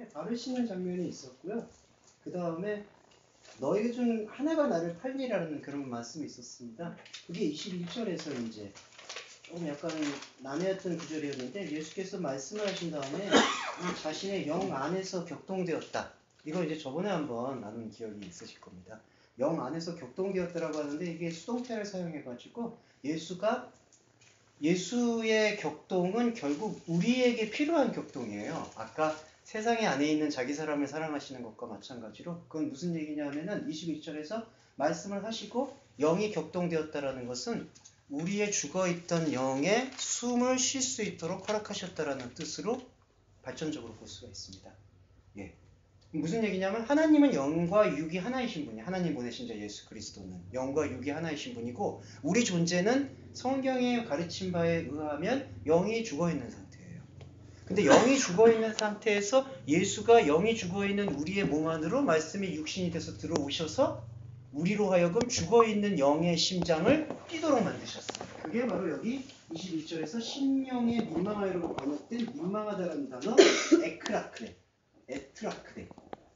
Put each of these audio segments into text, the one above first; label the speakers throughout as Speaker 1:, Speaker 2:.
Speaker 1: 다음에 발을 씻는 장면이 있었고요. 그 다음에 너희 중 하나가 나를 팔리라는 그런 말씀이 있었습니다. 그게 21절에서 이제 좀 약간 난해했던 구절이었는데 예수께서 말씀을 하신 다음에 자신의 영 안에서 격동되었다. 이거 이제 저번에 한번 나눈 기억이 있으실 겁니다. 영 안에서 격동되었다라고 하는데 이게 수동태를 사용해가지고 예수의 격동은 결국 우리에게 필요한 격동이에요. 아까 세상에 안에 있는 자기 사람을 사랑하시는 것과 마찬가지로 그건 무슨 얘기냐면은 21절에서 말씀을 하시고 영이 격동되었다라는 것은 우리의 죽어있던 영에 숨을 쉴 수 있도록 허락하셨다라는 뜻으로 발전적으로 볼 수가 있습니다. 예. 무슨 얘기냐면 하나님은 영과 육이 하나이신 분이 하나님 보내신 자 예수 그리스도는 영과 육이 하나이신 분이고 우리 존재는 성경의 가르친 바에 의하면 영이 죽어있는 상태예요. 근데 영이 죽어있는 상태에서 예수가 영이 죽어있는 우리의 몸 안으로 말씀이 육신이 돼서 들어오셔서 우리로 하여금 죽어있는 영의 심장을 뛰도록 만드셨어요. 그게 바로 여기 21절에서 심령의 민망하여로 번역된 민망하다라는 단어 에트라크레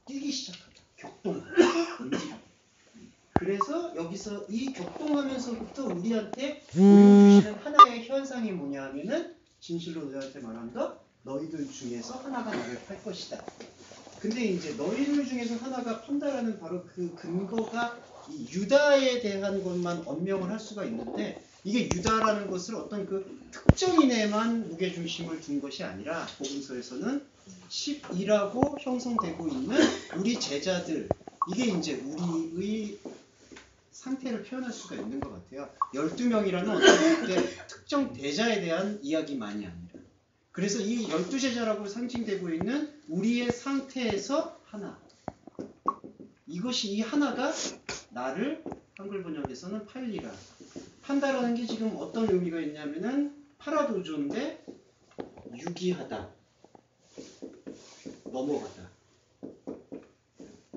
Speaker 1: 뛰기 시작하다. 격동하다. 그래서 여기서 이 격동하면서부터 우리한테 보여주시는 하나의 현상이 뭐냐 하면은 진실로 너희한테 말한다. 너희들 중에서 하나가 나를 팔 것이다. 근데 이제 너희들 중에서 하나가 판다라는 바로 그 근거가 이 유다에 대한 것만 언명을 할 수가 있는데 이게 유다라는 것을 어떤 그 특정인에만 무게중심을 둔 것이 아니라 복음서에서는 12라고 형성되고 있는 우리 제자들 이게 이제 우리의 상태를 표현할 수가 있는 것 같아요. 12명이라는 어떤 특정 대자에 대한 이야기만이 아니라 그래서 이 12제자라고 상징되고 있는 우리의 상태에서 하나 이것이 이 하나가 나를 한글 번역에서는 팔리라 판다라는 게 지금 어떤 의미가 있냐면은 파라도조인데 유기하다 넘어가다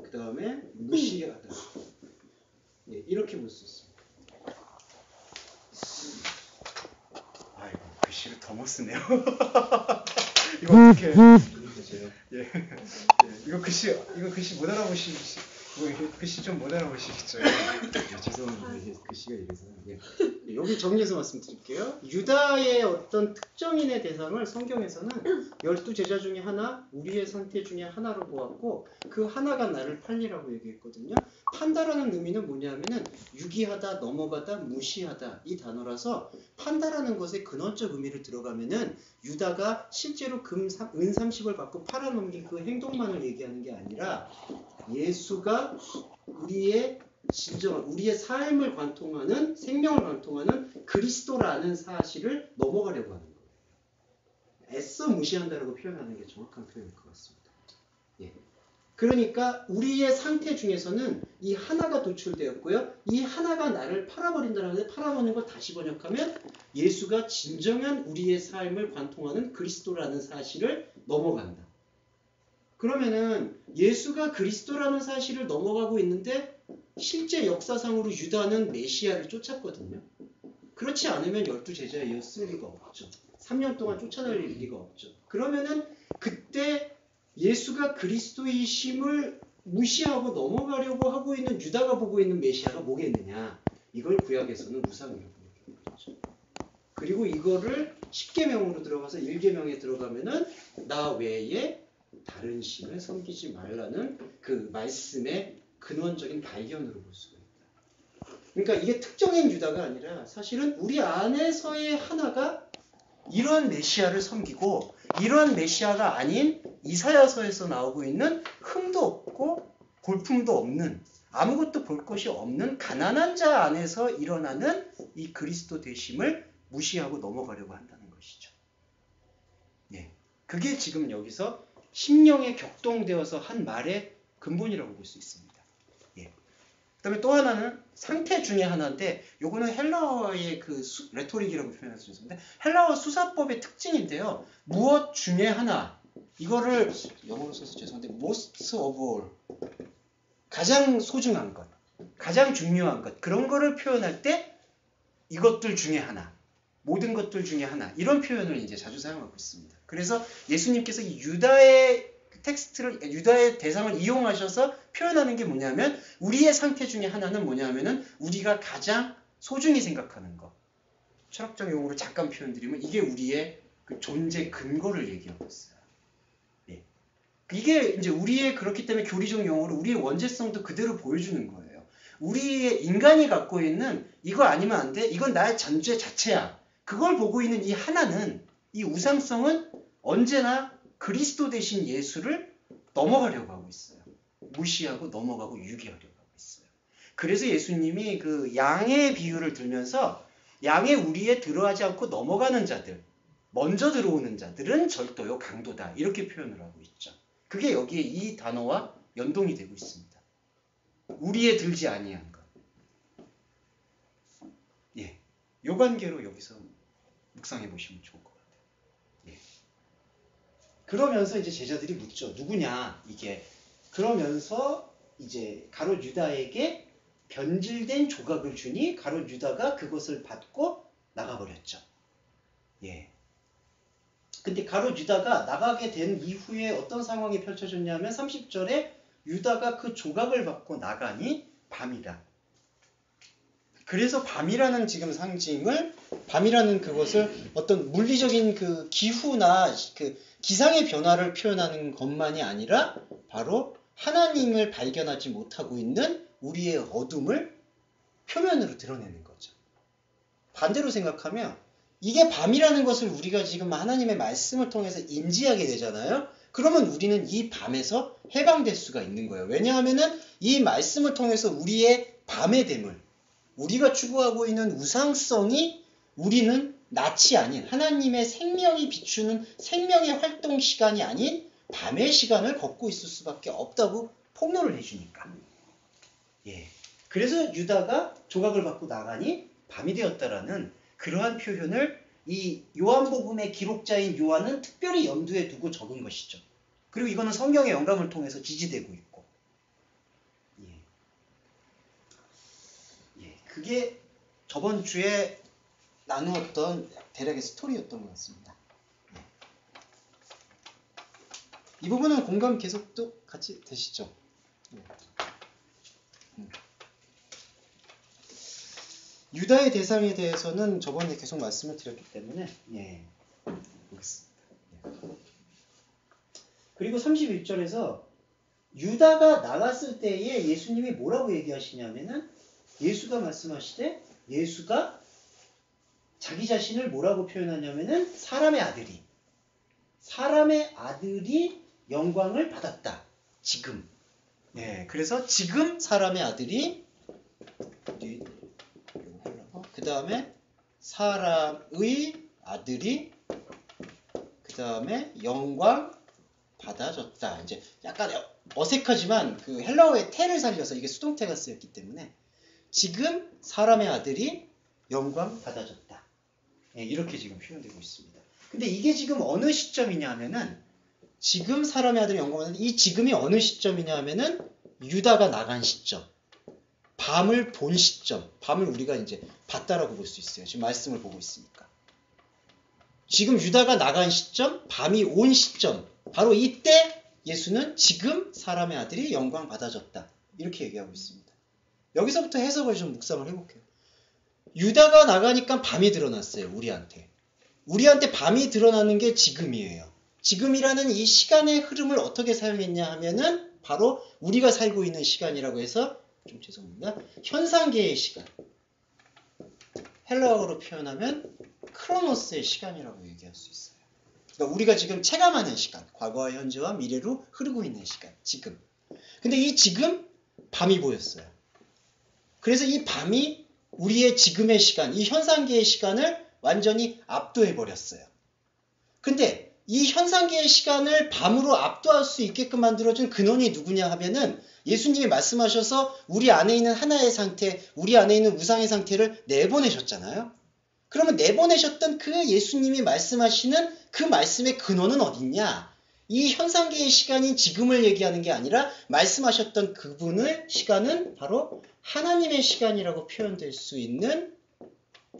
Speaker 1: 그 다음에 무시하다 예, 이렇게 볼 수 있습니다. 아이고 글씨를 더 못 쓰네요. 이거 어떻게 예. 예. 이거 글씨 못 알아보시겠죠? 이거 글씨 좀 못 알아보시겠죠? 예, 죄송합니다. 글씨가 이래서. 예. 여기 정리해서 말씀드릴게요. 유다의 어떤 특정인의 대상을 성경에서는 12제자 중에 하나, 우리의 상태 중에 하나로 보았고 그 하나가 나를 팔리라고 얘기했거든요. 판다라는 의미는 뭐냐면은 유기하다, 넘어가다, 무시하다 이 단어라서 판다라는 것의 근원적 의미를 들어가면은 유다가 실제로 은 30을 받고 팔아넘긴 그 행동만을 얘기하는 게 아니라 예수가 우리의 삶을 관통하는 생명을 관통하는 그리스도라는 사실을 넘어가려고 하는 거예요. 애써 무시한다라고 표현하는 게 정확한 표현일 것 같습니다. 예. 그러니까 우리의 상태 중에서는 이 하나가 도출되었고요. 이 하나가 나를 팔아버린다는 데 팔아버리는 걸 다시 번역하면 예수가 진정한 우리의 삶을 관통하는 그리스도라는 사실을 넘어간다. 그러면은 예수가 그리스도라는 사실을 넘어가고 있는데 실제 역사상으로 유다는 메시아를 쫓았거든요. 그렇지 않으면 12제자에 이었을 리가 없죠. 3년 동안 쫓아낼 리가 없죠. 그러면은 그때 예수가 그리스도이심을 무시하고 넘어가려고 하고 있는 유다가 보고 있는 메시아가 뭐겠느냐. 이걸 구약에서는 우상이라고 얘기하죠. 그리고 이거를 10계명으로 들어가서 1계명에 들어가면은 나 외에 다른 신을 섬기지 말라는 그 말씀의 근원적인 발견으로 볼 수가 있다. 그러니까 이게 특정인 유다가 아니라 사실은 우리 안에서의 하나가 이런 메시아를 섬기고 이런 메시아가 아닌 이사야서에서 나오고 있는 흠도 없고 볼품도 없는 아무것도 볼 것이 없는 가난한 자 안에서 일어나는 이 그리스도 되심을 무시하고 넘어가려고 한다는 것이죠. 예, 그게 지금 여기서 심령에 격동되어서 한 말의 근본이라고 볼 수 있습니다. 예. 그다음에 또 하나는 상태 중에 하나인데 요거는 헬라어의 그 레토릭이라고 표현할 수 있습니다. 헬라어 수사법의 특징인데요. 무엇 중에 하나 이거를 영어로 써서 죄송한데 most of all 가장 소중한 것, 가장 중요한 것 그런 거를 표현할 때 이것들 중에 하나 모든 것들 중에 하나 이런 표현을 이제 자주 사용하고 있습니다. 그래서 예수님께서 이 유다의
Speaker 2: 텍스트를 유다의 대상을 이용하셔서 표현하는 게 뭐냐면 우리의 상태 중에 하나는 뭐냐면은 우리가 가장 소중히 생각하는 것. 철학적 용어로 잠깐 표현드리면 이게 우리의 그 존재 근거를 얘기하고 있어요. 예. 이게 이제 우리의 그렇기 때문에 교리적 용어로 우리의 원죄성도 그대로 보여주는 거예요. 우리의 인간이 갖고 있는 이거 아니면 안 돼. 이건 나의 존재 자체야. 그걸 보고 있는 이 하나는 이 우상성은 언제나 그리스도 대신 예수를 넘어가려고 하고 있어요. 무시하고 넘어가고 유기하려고 하고 있어요. 그래서 예수님이 그 양의 비유를 들면서 양의 우리에 들어가지 않고 넘어가는 자들, 먼저 들어오는 자들은 절도요 강도다 이렇게 표현을 하고 있죠. 그게 여기에 이 단어와 연동이 되고 있습니다. 우리에 들지 아니한 것. 예, 요 관계로 여기서 묵상해 보시면 좋을 것 같아요. 예. 그러면서 이제 제자들이 묻죠. 누구냐 이게. 그러면서 이제 가롯 유다에게 변질된 조각을 주니 가롯 유다가 그것을 받고 나가버렸죠. 예. 근데 가롯 유다가 나가게 된 이후에 어떤 상황이 펼쳐졌냐면 30절에 유다가 그 조각을 받고 나가니 밤이다. 그래서 밤이라는 지금 상징을 밤이라는 그것을 어떤 물리적인 그 기후나 그 기상의 변화를 표현하는 것만이 아니라 바로 하나님을 발견하지 못하고 있는 우리의 어둠을 표면으로 드러내는 거죠. 반대로 생각하면 이게 밤이라는 것을 우리가 지금 하나님의 말씀을 통해서 인지하게 되잖아요. 그러면 우리는 이 밤에서 해방될 수가 있는 거예요. 왜냐하면은 이 말씀을 통해서 우리의 밤의 됨을 우리가 추구하고 있는 우상성이 우리는 낯이 아닌 하나님의 생명이 비추는 생명의 활동 시간이 아닌 밤의 시간을 걷고 있을 수밖에 없다고 폭로를 해주니까. 예. 그래서 유다가 조각을 받고 나가니 밤이 되었다라는 그러한 표현을 이 요한복음의 기록자인 요한은 특별히 염두에 두고 적은 것이죠. 그리고 이거는 성경의 영감을 통해서 지지되고 있고. 예. 예. 그게 저번 주에 나누었던 대략의 스토리였던 것 같습니다. 예. 이 부분은 공감 계속 또 같이 되시죠? 예. 유다의 대상에 대해서는 저번에 계속 말씀을 드렸기 때문에 예, 보겠습니다. 예. 그리고 31절에서 유다가 나갔을 때에 예수님이 뭐라고 얘기하시냐면은 예수가 말씀하시되 예수가 자기 자신을 뭐라고 표현하냐면은 사람의 아들이 영광을 받았다. 지금. 예, 그래서 지금 사람의 아들이 그 다음에 사람의 아들이 그 다음에 영광 받아졌다. 이제 약간 어색하지만 그 헬라어의 태를 살려서 이게 수동태가 쓰였기 때문에 지금 사람의 아들이 영광 받아졌다. 예, 이렇게 지금 표현되고 있습니다. 근데 이게 지금 어느 시점이냐 하면은 지금 사람의 아들이 영광 받았다. 이 지금이 어느 시점이냐 하면은 유다가 나간 시점. 밤을 본 시점, 밤을 우리가 이제 봤다라고 볼 수 있어요. 지금 말씀을 보고 있으니까. 지금 유다가 나간 시점, 밤이 온 시점, 바로 이때 예수는 지금 사람의 아들이 영광 받아졌다. 이렇게 얘기하고 있습니다. 여기서부터 해석을 좀 묵상을 해볼게요. 유다가 나가니까 밤이 드러났어요. 우리한테. 우리한테 밤이 드러나는 게 지금이에요. 지금이라는 이 시간의 흐름을 어떻게 사용했냐 하면은 바로 우리가 살고 있는 시간이라고 해서 좀 죄송합니다. 현상계의 시간. 헬라어로 표현하면 크로노스의 시간이라고 얘기할 수 있어요. 그러니까 우리가 지금 체감하는 시간. 과거와 현재와 미래로 흐르고 있는 시간. 지금. 근데 이 지금 밤이 보였어요. 그래서 이 밤이 우리의 지금의 시간, 이 현상계의 시간을 완전히 압도해버렸어요. 근데 이 현상계의 시간을 밤으로 압도할 수 있게끔 만들어준 근원이 누구냐 하면은 예수님이 말씀하셔서 우리 안에 있는 하나의 상태, 우리 안에 있는 우상의 상태를 내보내셨잖아요. 그러면 내보내셨던 그 예수님이 말씀하시는 그 말씀의 근원은 어딨냐? 이 현상계의 시간인 지금을 얘기하는 게 아니라 말씀하셨던 그분의 시간은 바로 하나님의 시간이라고 표현될 수 있는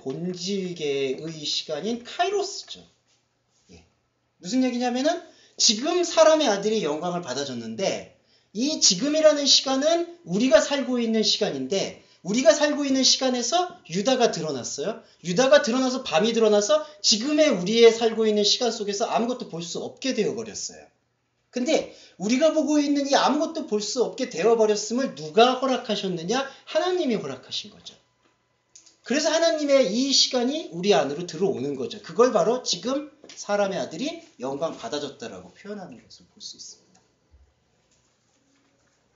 Speaker 2: 본질계의 시간인 카이로스죠. 예. 무슨 얘기냐면은 지금 사람의 아들이 영광을 받아줬는데 이 지금이라는 시간은 우리가 살고 있는 시간인데 우리가 살고 있는 시간에서 유다가 드러났어요. 유다가 드러나서 밤이 드러나서 지금의 우리의 살고 있는 시간 속에서 아무것도 볼 수 없게 되어버렸어요. 근데 우리가 보고 있는 이 아무것도 볼 수 없게 되어버렸음을 누가 허락하셨느냐? 하나님이 허락하신 거죠. 그래서 하나님의 이 시간이 우리 안으로 들어오는 거죠. 그걸 바로 지금 사람의 아들이 영광 받아줬다라고 표현하는 것을 볼 수 있습니다.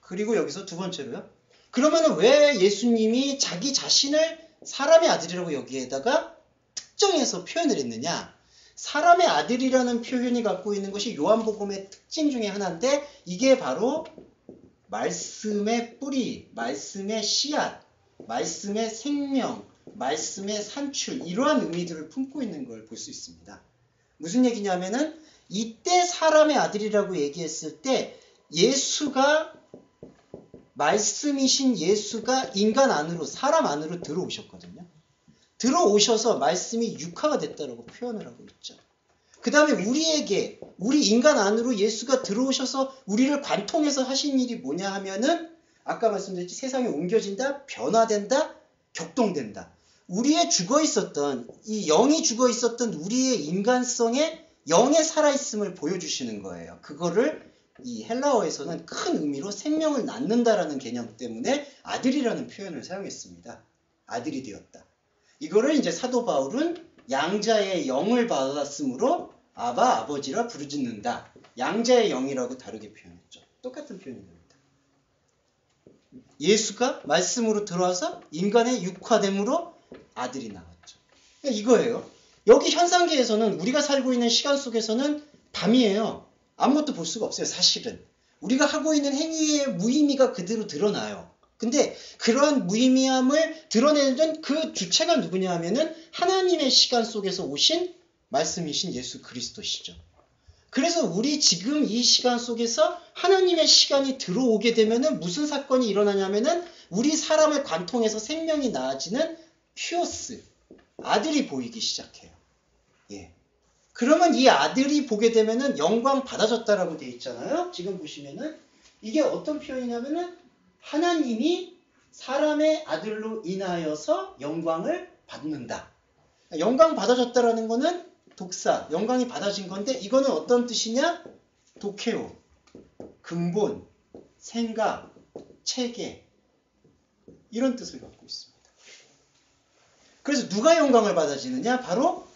Speaker 2: 그리고 여기서 두 번째로요. 그러면 왜 예수님이 자기 자신을 사람의 아들이라고 여기에다가 특정해서 표현을 했느냐? 사람의 아들이라는 표현이 갖고 있는 것이 요한복음의 특징 중에 하나인데 이게 바로 말씀의 뿌리, 말씀의 씨앗, 말씀의 생명, 말씀의 산출 이러한 의미들을 품고 있는 걸 볼 수 있습니다. 무슨 얘기냐면은 이때 사람의 아들이라고 얘기했을 때 예수가 말씀이신 예수가 인간 안으로 사람 안으로 들어오셨거든요. 들어오셔서 말씀이 육화가 됐다라고 표현을 하고 있죠. 그 다음에 우리 인간 안으로 예수가 들어오셔서 우리를 관통해서 하신 일이 뭐냐 하면은 아까 말씀드렸지 세상에 옮겨진다, 변화된다, 격동된다. 우리의 죽어있었던 이 영이 죽어있었던 우리의 인간성의 영의 살아있음을 보여주시는 거예요. 그거를 이 헬라어에서는 큰 의미로 생명을 낳는다라는 개념 때문에 아들이라는 표현을 사용했습니다. 아들이 되었다. 이거를 이제 사도 바울은 양자의 영을 받았으므로 아바 아버지라 부르짖는다. 양자의 영이라고 다르게 표현했죠. 똑같은 표현입니다. 예수가 말씀으로 들어와서 인간의 육화됨으로 아들이 나왔죠. 이거예요. 여기 현상계에서는 우리가 살고 있는 시간 속에서는 밤이에요. 아무것도 볼 수가 없어요. 사실은. 우리가 하고 있는 행위의 무의미가 그대로 드러나요. 근데 그러한 무의미함을 드러내는 그 주체가 누구냐 하면은 하나님의 시간 속에서 오신 말씀이신 예수 그리스도시죠. 그래서 우리 지금 이 시간 속에서 하나님의 시간이 들어오게 되면은 무슨 사건이 일어나냐면은 우리 사람을 관통해서 생명이 나아지는 퓨어스, 아들이 보이기 시작해요. 예. 그러면 이 아들이 보게 되면은 영광 받아줬다라고 돼 있잖아요. 지금 보시면은 이게 어떤 표현이냐면은 하나님이 사람의 아들로 인하여서 영광을 받는다. 영광 받아줬다라는 거는 독사, 영광이 받아진 건데 이거는 어떤 뜻이냐? 도케오, 근본, 생각, 체계 이런 뜻을 갖고 있습니다. 그래서 누가 영광을 받아지느냐? 바로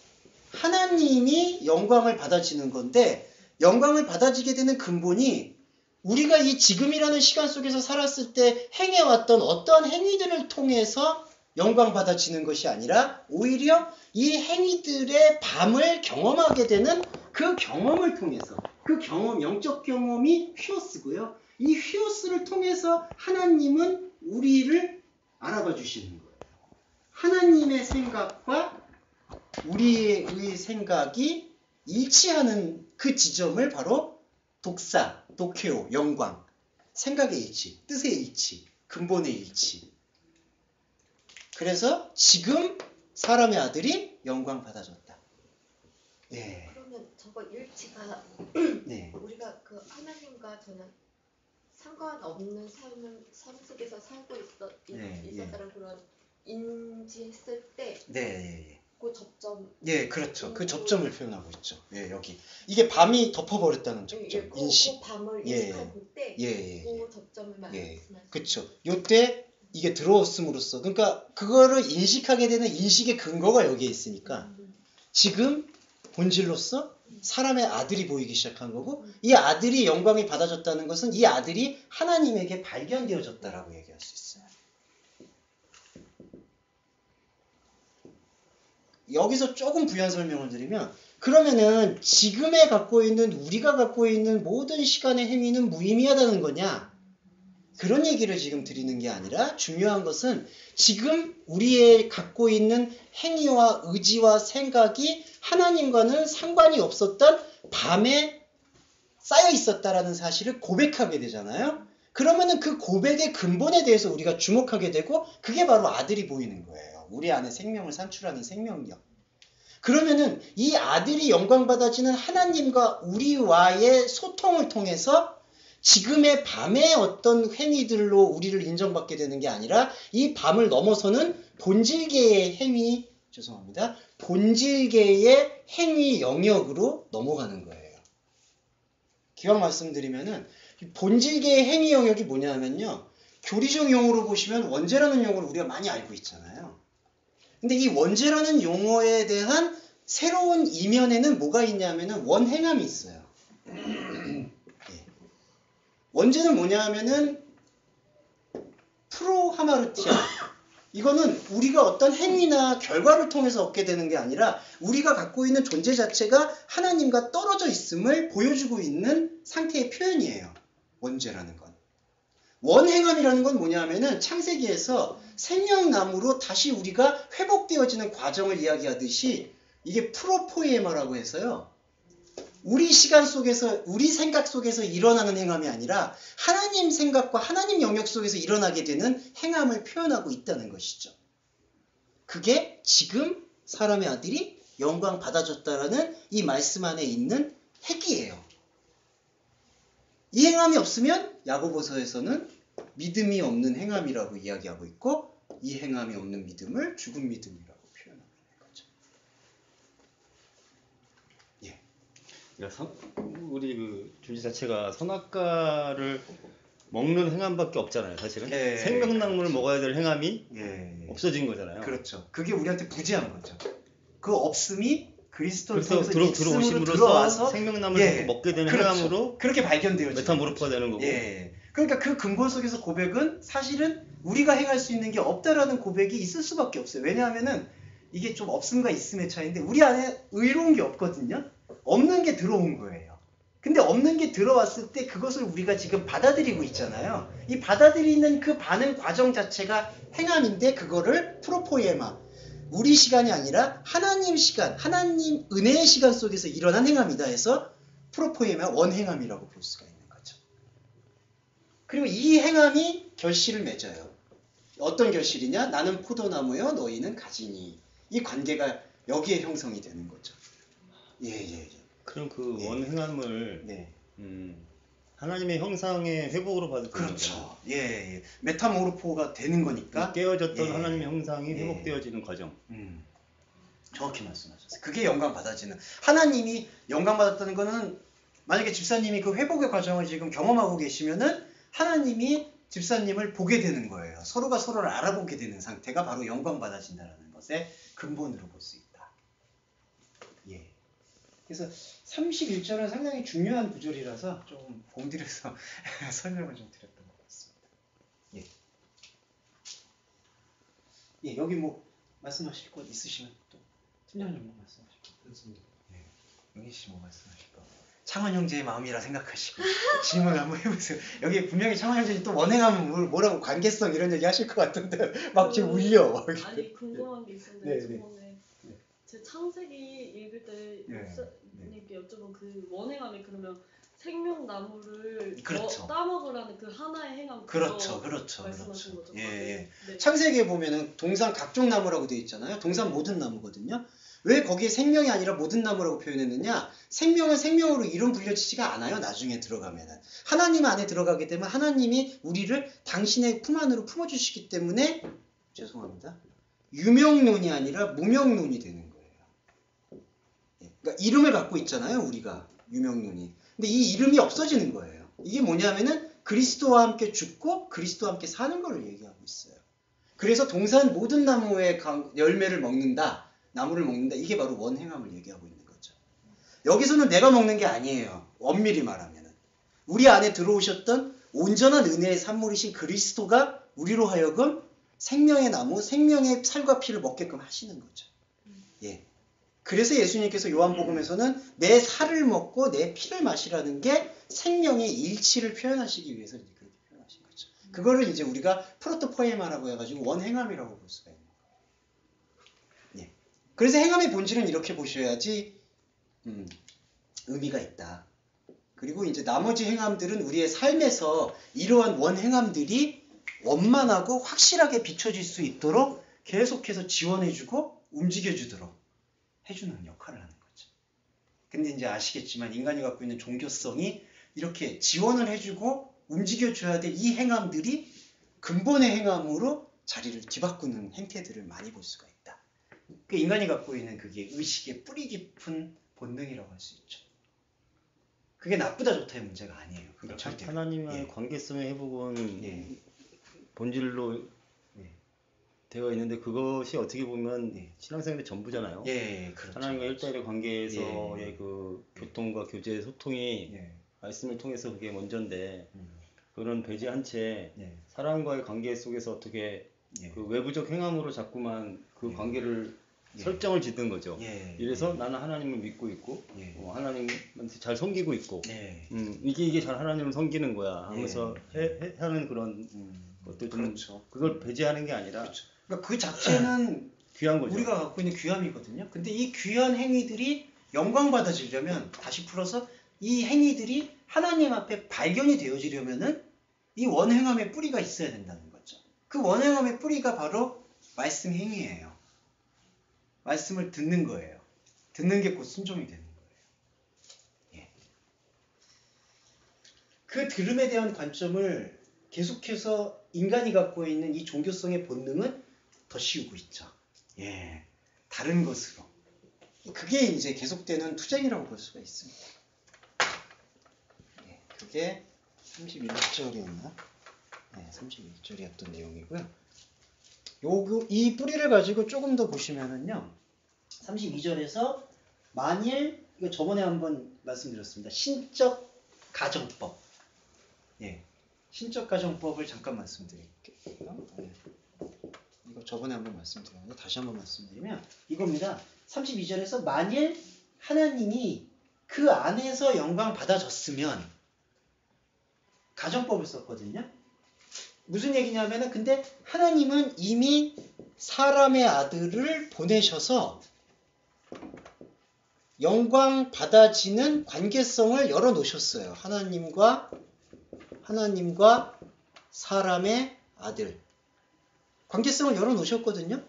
Speaker 2: 하나님이 영광을 받아지는 건데 영광을 받아지게 되는 근본이 우리가 이 지금이라는 시간 속에서 살았을 때 행해왔던 어떠한 행위들을 통해서 영광 받아지는 것이 아니라 오히려 이 행위들의 밤을 경험하게 되는 그 경험을 통해서 그 경험, 영적 경험이 휘어스고요. 이 휘어스를 통해서 하나님은 우리를 알아봐 주시는 거예요. 하나님의 생각과 우리의 생각이 일치하는 그 지점을 바로 독사, 도케오, 영광, 생각의 일치, 뜻의 일치, 근본의 일치. 그래서 지금 사람의 아들이 영광 받아줬다. 예.
Speaker 3: 그러면 저거 일치가
Speaker 2: 네.
Speaker 3: 우리가 그 하나님과 저는 상관없는 삶 속에서 살고 있었다는 그런 인지했을 때
Speaker 2: 네.
Speaker 3: 그 접점.
Speaker 2: 예, 그렇죠. 그 접점을 표현하고 있죠. 예, 여기. 이게 밤이 덮어버렸다는 접점, 인식.
Speaker 3: 그 밤을 인식할 때 그 접점을 말씀하시죠.
Speaker 2: 그렇죠. 요때 이게 들어왔음으로써 그러니까 그거를 인식하게 되는 인식의 근거가 여기에 있으니까 지금 본질로서 사람의 아들이 보이기 시작한 거고 이 아들이 영광이 받아졌다는 것은 이 아들이 하나님에게 발견되어졌다라고 얘기할 수 있어요. 여기서 조금 부연 설명을 드리면 그러면은 지금에 갖고 있는 우리가 갖고 있는 모든 시간의 행위는 무의미하다는 거냐? 그런 얘기를 지금 드리는 게 아니라 중요한 것은 지금 우리의 갖고 있는 행위와 의지와 생각이 하나님과는 상관이 없었던 밤에 쌓여 있었다라는 사실을 고백하게 되잖아요. 그러면은 그 고백의 근본에 대해서 우리가 주목하게 되고 그게 바로 아들이 보이는 거예요. 우리 안에 생명을 산출하는 생명력. 그러면은 이 아들이 영광받아지는 하나님과 우리와의 소통을 통해서 지금의 밤의 어떤 행위들로 우리를 인정받게 되는 게 아니라 이 밤을 넘어서는 본질계의 행위, 죄송합니다. 본질계의 행위 영역으로 넘어가는 거예요. 기왕 말씀드리면은 본질계의 행위 영역이 뭐냐면요. 교리적 용어로 보시면 원죄라는 용어를 우리가 많이 알고 있잖아요. 근데 이 원죄라는 용어에 대한 새로운 이면에는 뭐가 있냐면은 원행함이 있어요. 원죄는 뭐냐 하면은 프로하마르티아. 이거는 우리가 어떤 행위나 결과를 통해서 얻게 되는 게 아니라 우리가 갖고 있는 존재 자체가 하나님과 떨어져 있음을 보여주고 있는 상태의 표현이에요. 원죄라는 건. 원행함이라는 건 뭐냐 하면은 창세기에서 생명나무로 다시 우리가 회복되어지는 과정을 이야기하듯이 이게 프로포에마라고 해서요. 우리 시간 속에서, 우리 생각 속에서 일어나는 행함이 아니라 하나님 생각과 하나님 영역 속에서 일어나게 되는 행함을 표현하고 있다는 것이죠. 그게 지금 사람의 아들이 영광 받아줬다라는 이 말씀 안에 있는 핵이에요. 이 행함이 없으면 야고보서에서는 믿음이 없는 행함이라고 이야기하고 있고 이 행함이 없는 믿음을 죽은 믿음이라고 표현하는 거죠. 예.
Speaker 4: 그러니까 우리 그 존재 자체가 선악과를 먹는 행함밖에 없잖아요, 사실은.
Speaker 2: 예,
Speaker 4: 생명나무를
Speaker 2: 그렇죠.
Speaker 4: 먹어야 될 행함이
Speaker 2: 예.
Speaker 4: 없어진 거잖아요.
Speaker 2: 그렇죠. 그게 우리한테 부재한 거죠. 그 없음이 그리스도를
Speaker 4: 그래서
Speaker 2: 통해서
Speaker 4: 들어오심으로써
Speaker 2: 들어와서
Speaker 4: 생명나무를 먹게 되는
Speaker 2: 그렇죠.
Speaker 4: 행함으로
Speaker 2: 그렇게 발견되어지는
Speaker 4: 메타모르프가 되는 거고.
Speaker 2: 예. 그러니까 그 근본 속에서 고백은 사실은 우리가 행할 수 있는 게 없다라는 고백이 있을 수밖에 없어요. 왜냐하면은 이게 좀 없음과 있음의 차이인데 우리 안에 의로운 게 없거든요. 없는 게 들어온 거예요. 근데 없는 게 들어왔을 때 그것을 우리가 지금 받아들이고 있잖아요. 이 받아들이는 그 반응 과정 자체가 행함인데 그거를 프로포에마, 우리 시간이 아니라 하나님 시간, 하나님 은혜의 시간 속에서 일어난 행함이다 해서 프로포에마 원행함이라고 볼 수가 있는 거죠. 그리고 이 행함이 결실을 맺어요. 어떤 결실이냐? 나는 포도나무여 너희는 가지니. 이 관계가 여기에 형성이 되는 거죠. 예.
Speaker 4: 그럼 그
Speaker 2: 예.
Speaker 4: 원행함을
Speaker 2: 네.
Speaker 4: 하나님의 형상의 회복으로 받을 거죠.
Speaker 2: 그렇죠. 예. 메타모르포가 되는 거니까.
Speaker 4: 깨어졌던
Speaker 2: 예.
Speaker 4: 하나님의 형상이
Speaker 2: 예.
Speaker 4: 회복되어지는 과정.
Speaker 2: 정확히 말씀하셨어요. 그게 영광 받아지는. 하나님이 영광 받았다는 거는 만약에 집사님이 그 회복의 과정을 지금 경험하고 계시면은 하나님이 집사님을 보게 되는 거예요. 서로가 서로를 알아보게 되는 상태가 바로 영광 받아진다는 것의 근본으로 볼 수 있다. 예. 그래서 31절은 상당히 중요한 구절이라서 좀 공들여서 설명을 좀 드렸던 것 같습니다. 예. 예, 여기 뭐 말씀하실 것 있으시면 또 팀장님 뭐 말씀하실 것 있습니다. 예. 영희 씨 뭐 말씀하실 거? 창원 형제의 마음이라 생각하시고 질문 한번 해보세요. 여기 분명히 창원 형제님 또 원행하면 뭐라고 관계성 이런 얘기 하실 것 같은데 막 지금 울려.
Speaker 5: 아니 궁금한 게 있었는데
Speaker 2: 네,
Speaker 5: 저번에 제 창세기 읽을 때 목사님께 여쭤본 그 원행함이 그러면 생명나무를
Speaker 2: 그렇죠.
Speaker 5: 따먹으라는 그 하나의 행함
Speaker 2: 그렇죠.
Speaker 5: 말씀하신 거죠?
Speaker 2: 예.
Speaker 5: 네.
Speaker 2: 창세기에 보면은 동산 각종 나무라고 되어 있잖아요. 동산 모든 나무거든요. 왜 거기에 생명이 아니라 모든 나무라고 표현했느냐? 생명은 생명으로 이름 불려지지가 않아요. 나중에 들어가면은. 하나님 안에 들어가게 되면 하나님이 우리를 당신의 품 안으로 품어주시기 때문에 죄송합니다. 유명론이 아니라 무명론이 되는 거예요. 그러니까 이름을 갖고 있잖아요. 우리가 유명론이. 근데 이 이름이 없어지는 거예요. 이게 뭐냐면은 그리스도와 함께 죽고 그리스도와 함께 사는 걸 얘기하고 있어요. 그래서 동산 모든 나무의 열매를 먹는다. 나무를 먹는다. 이게 바로 원행함을 얘기하고 있는 거죠. 여기서는 내가 먹는 게 아니에요. 엄밀히 말하면. 우리 안에 들어오셨던 온전한 은혜의 산물이신 그리스도가 우리로 하여금 생명의 나무, 생명의 살과 피를 먹게끔 하시는 거죠. 예. 그래서 예수님께서 요한복음에서는 내 살을 먹고 내 피를 마시라는 게 생명의 일치를 표현하시기 위해서 이제 그렇게 표현하신 거죠. 그거를 이제 우리가 프로토포에마라고 해가지고 원행함이라고 볼 수가 있는 거예요. 예. 그래서 행함의 본질은 이렇게 보셔야지 의미가 있다. 그리고 이제 나머지 행함들은 우리의 삶에서 이러한 원행함들이 원만하고 확실하게 비춰질 수 있도록 계속해서 지원해주고 움직여주도록 해주는 역할을 하는 거죠. 근데 이제 아시겠지만 인간이 갖고 있는 종교성이 이렇게 지원을 해주고 움직여줘야 될 이 행함들이 근본의 행함으로 자리를 뒤바꾸는 행태들을 많이 볼 수가 있다. 그 인간이 갖고 있는 그게 의식의 뿌리 깊은 본능이라고 할 수 있죠. 그게 나쁘다 좋다의 문제가 아니에요. 그러니까 절대로.
Speaker 4: 하나님과의
Speaker 2: 예.
Speaker 4: 관계성의 회복은
Speaker 2: 예.
Speaker 4: 본질로
Speaker 2: 예.
Speaker 4: 되어 있는데 그것이 어떻게 보면
Speaker 2: 예.
Speaker 4: 신앙생활의 전부잖아요.
Speaker 2: 예, 그렇죠.
Speaker 4: 하나님과 일대일의 관계에서의
Speaker 2: 예.
Speaker 4: 그 교통과 교제, 소통이
Speaker 2: 예.
Speaker 4: 말씀을 통해서 그게 먼저인데
Speaker 2: 음.
Speaker 4: 그런 배제한 채
Speaker 2: 예.
Speaker 4: 사람과의 관계 속에서 어떻게
Speaker 2: 예.
Speaker 4: 그 외부적 행함으로 자꾸만 그
Speaker 2: 예.
Speaker 4: 관계를
Speaker 2: 예.
Speaker 4: 설정을 짓는 거죠.
Speaker 2: 예.
Speaker 4: 이래서 나는 하나님을 믿고 있고
Speaker 2: 예.
Speaker 4: 하나님한테 잘 섬기고 있고
Speaker 2: 예.
Speaker 4: 이게 잘 하나님을 섬기는 거야 하면서
Speaker 2: 예.
Speaker 4: 하는 그런 것도 좀
Speaker 2: 그렇죠.
Speaker 4: 그걸 배제하는 게 아니라
Speaker 2: 그렇죠. 그러니까 그 자체는
Speaker 4: 귀한 거죠.
Speaker 2: 우리가 갖고 있는 귀함이거든요. 근데 이 귀한 행위들이 영광 받아지려면 다시 풀어서 이 행위들이 하나님 앞에 발견이 되어지려면은 이 원행함의 뿌리가 있어야 된다는 거죠. 그 원행함의 뿌리가 바로 말씀 행위예요. 말씀을 듣는 거예요. 듣는 게 곧 순종이 되는 거예요. 예. 그 들음에 대한 관점을 계속해서 인간이 갖고 있는 이 종교성의 본능은 더 씌우고 있죠. 예. 다른 것으로. 그게 이제 계속되는 투쟁이라고 볼 수가 있습니다. 예. 그게 31절이었나? 네, 31절이었던 내용이고요. 이 뿌리를 가지고 조금 더 보시면은요. 32절에서 만일 이거 저번에 한번 말씀드렸습니다. 신적 가정법. 예. 신적 가정법을 잠깐 말씀드릴게요. 예. 이거 저번에 한번 말씀드렸는데 다시 한번 말씀드리면 이겁니다. 32절에서 만일 하나님이 그 안에서 영광 받아줬으면 가정법을 썼거든요. 무슨 얘기냐면은 근데 하나님은 이미 사람의 아들을 보내셔서 영광 받아지는 관계성을 열어놓으셨어요. 하나님과 사람의 아들. 관계성을 열어놓으셨거든요.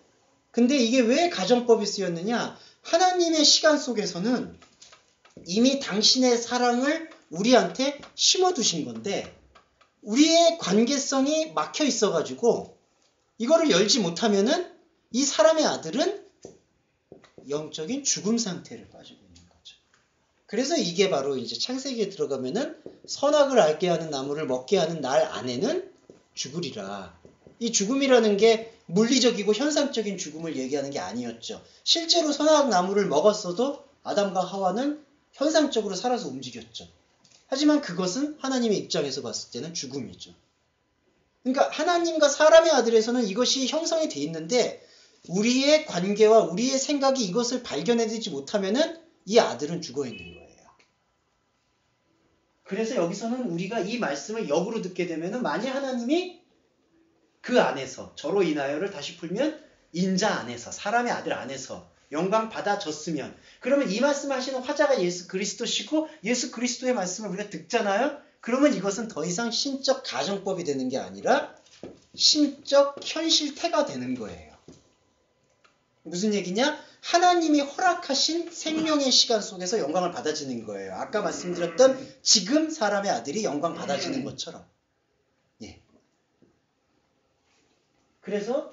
Speaker 2: 근데 이게 왜 가정법이 쓰였느냐? 하나님의 시간 속에서는 이미 당신의 사랑을 우리한테 심어두신 건데 우리의 관계성이 막혀 있어가지고 이거를 열지 못하면은 이 사람의 아들은 영적인 죽음 상태를 빠지고 있는 거죠. 그래서 이게 바로 이제 창세기에 들어가면은 선악을 알게 하는 나무를 먹게 하는 날 안에는 죽으리라. 이 죽음이라는 게 물리적이고 현상적인 죽음을 얘기하는 게 아니었죠. 실제로 선악 나무를 먹었어도 아담과 하와는 현상적으로 살아서 움직였죠. 하지만 그것은 하나님의 입장에서 봤을 때는 죽음이죠. 그러니까 하나님과 사람의 아들에서는 이것이 형성이 돼 있는데 우리의 관계와 우리의 생각이 이것을 발견해내지 못하면은 이 아들은 죽어 있는 거예요. 그래서 여기서는 우리가 이 말씀을 역으로 듣게 되면은 만일 하나님이 그 안에서 저로 인하여를 다시 풀면 인자 안에서 사람의 아들 안에서 영광 받아줬으면 그러면 이 말씀하시는 화자가 예수 그리스도시고 예수 그리스도의 말씀을 우리가 듣잖아요. 그러면 이것은 더 이상 신적 가정법이 되는 게 아니라 신적 현실태가 되는 거예요. 무슨 얘기냐? 하나님이 허락하신 생명의 시간 속에서 영광을 받아지는 거예요. 아까 말씀드렸던 지금 사람의 아들이 영광 받아지는 것처럼. 예. 그래서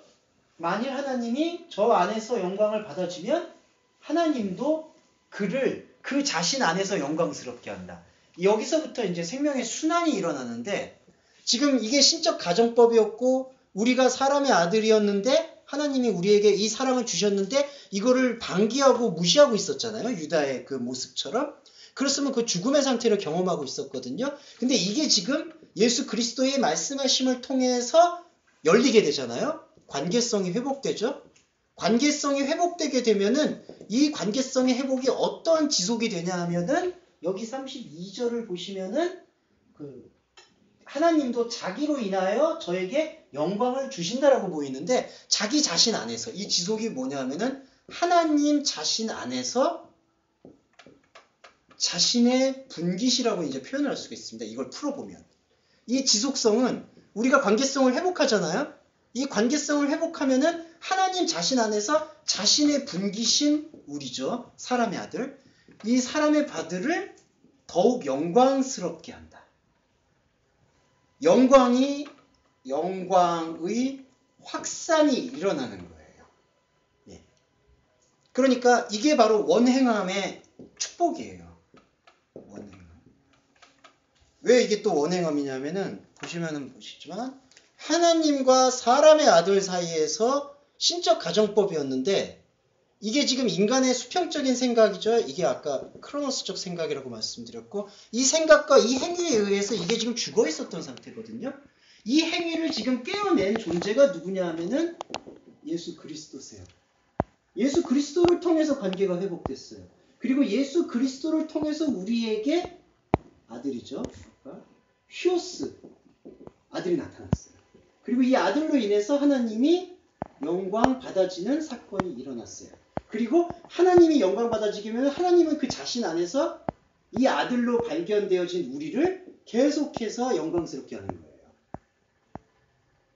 Speaker 2: 만일 하나님이 저 안에서 영광을 받아주면 하나님도 그를 그 자신 안에서 영광스럽게 한다. 여기서부터 이제 생명의 순환이 일어나는데 지금 이게 신적 가정법이었고 우리가 사람의 아들이었는데 하나님이 우리에게 이 사랑을 주셨는데 이거를 방기하고 무시하고 있었잖아요. 유다의 그 모습처럼. 그렇으면 그 죽음의 상태를 경험하고 있었거든요. 근데 이게 지금 예수 그리스도의 말씀하심을 통해서 열리게 되잖아요. 관계성이 회복되죠. 관계성이 회복되게 되면은 이 관계성의 회복이 어떤 지속이 되냐 하면은 여기 32절을 보시면은 하나님도 자기로 인하여 저에게 영광을 주신다라고 보이는데 자기 자신 안에서 이 지속이 뭐냐 하면은 하나님 자신 안에서 자신의 분깃이라고 이제 표현을 할 수가 있습니다. 이걸 풀어보면 이 지속성은 우리가 관계성을 회복하잖아요. 이 관계성을 회복하면은 하나님 자신 안에서 자신의 분기신 우리죠. 사람의 아들. 이 사람의 아들을 더욱 영광스럽게 한다. 영광의 확산이 일어나는 거예요. 예. 그러니까 이게 바로 원행함의 축복이에요. 원행함. 왜 이게 또 원행함이냐면은 보시면은 보시지만 하나님과 사람의 아들 사이에서 신적 가정법이었는데 이게 지금 인간의 수평적인 생각이죠. 이게 아까 크로노스적 생각이라고 말씀드렸고 이 생각과 이 행위에 의해서 이게 지금 죽어 있었던 상태거든요. 이 행위를 지금 깨어낸 존재가 누구냐 하면은 예수 그리스도세요. 예수 그리스도를 통해서 관계가 회복됐어요. 그리고 예수 그리스도를 통해서 우리에게 아들이죠. 휴오스 아들이 나타났어요. 그리고 이 아들로 인해서 하나님이 영광 받아지는 사건이 일어났어요. 그리고 하나님이 영광 받아지면 하나님은 그 자신 안에서 이 아들로 발견되어진 우리를 계속해서 영광스럽게 하는 거예요.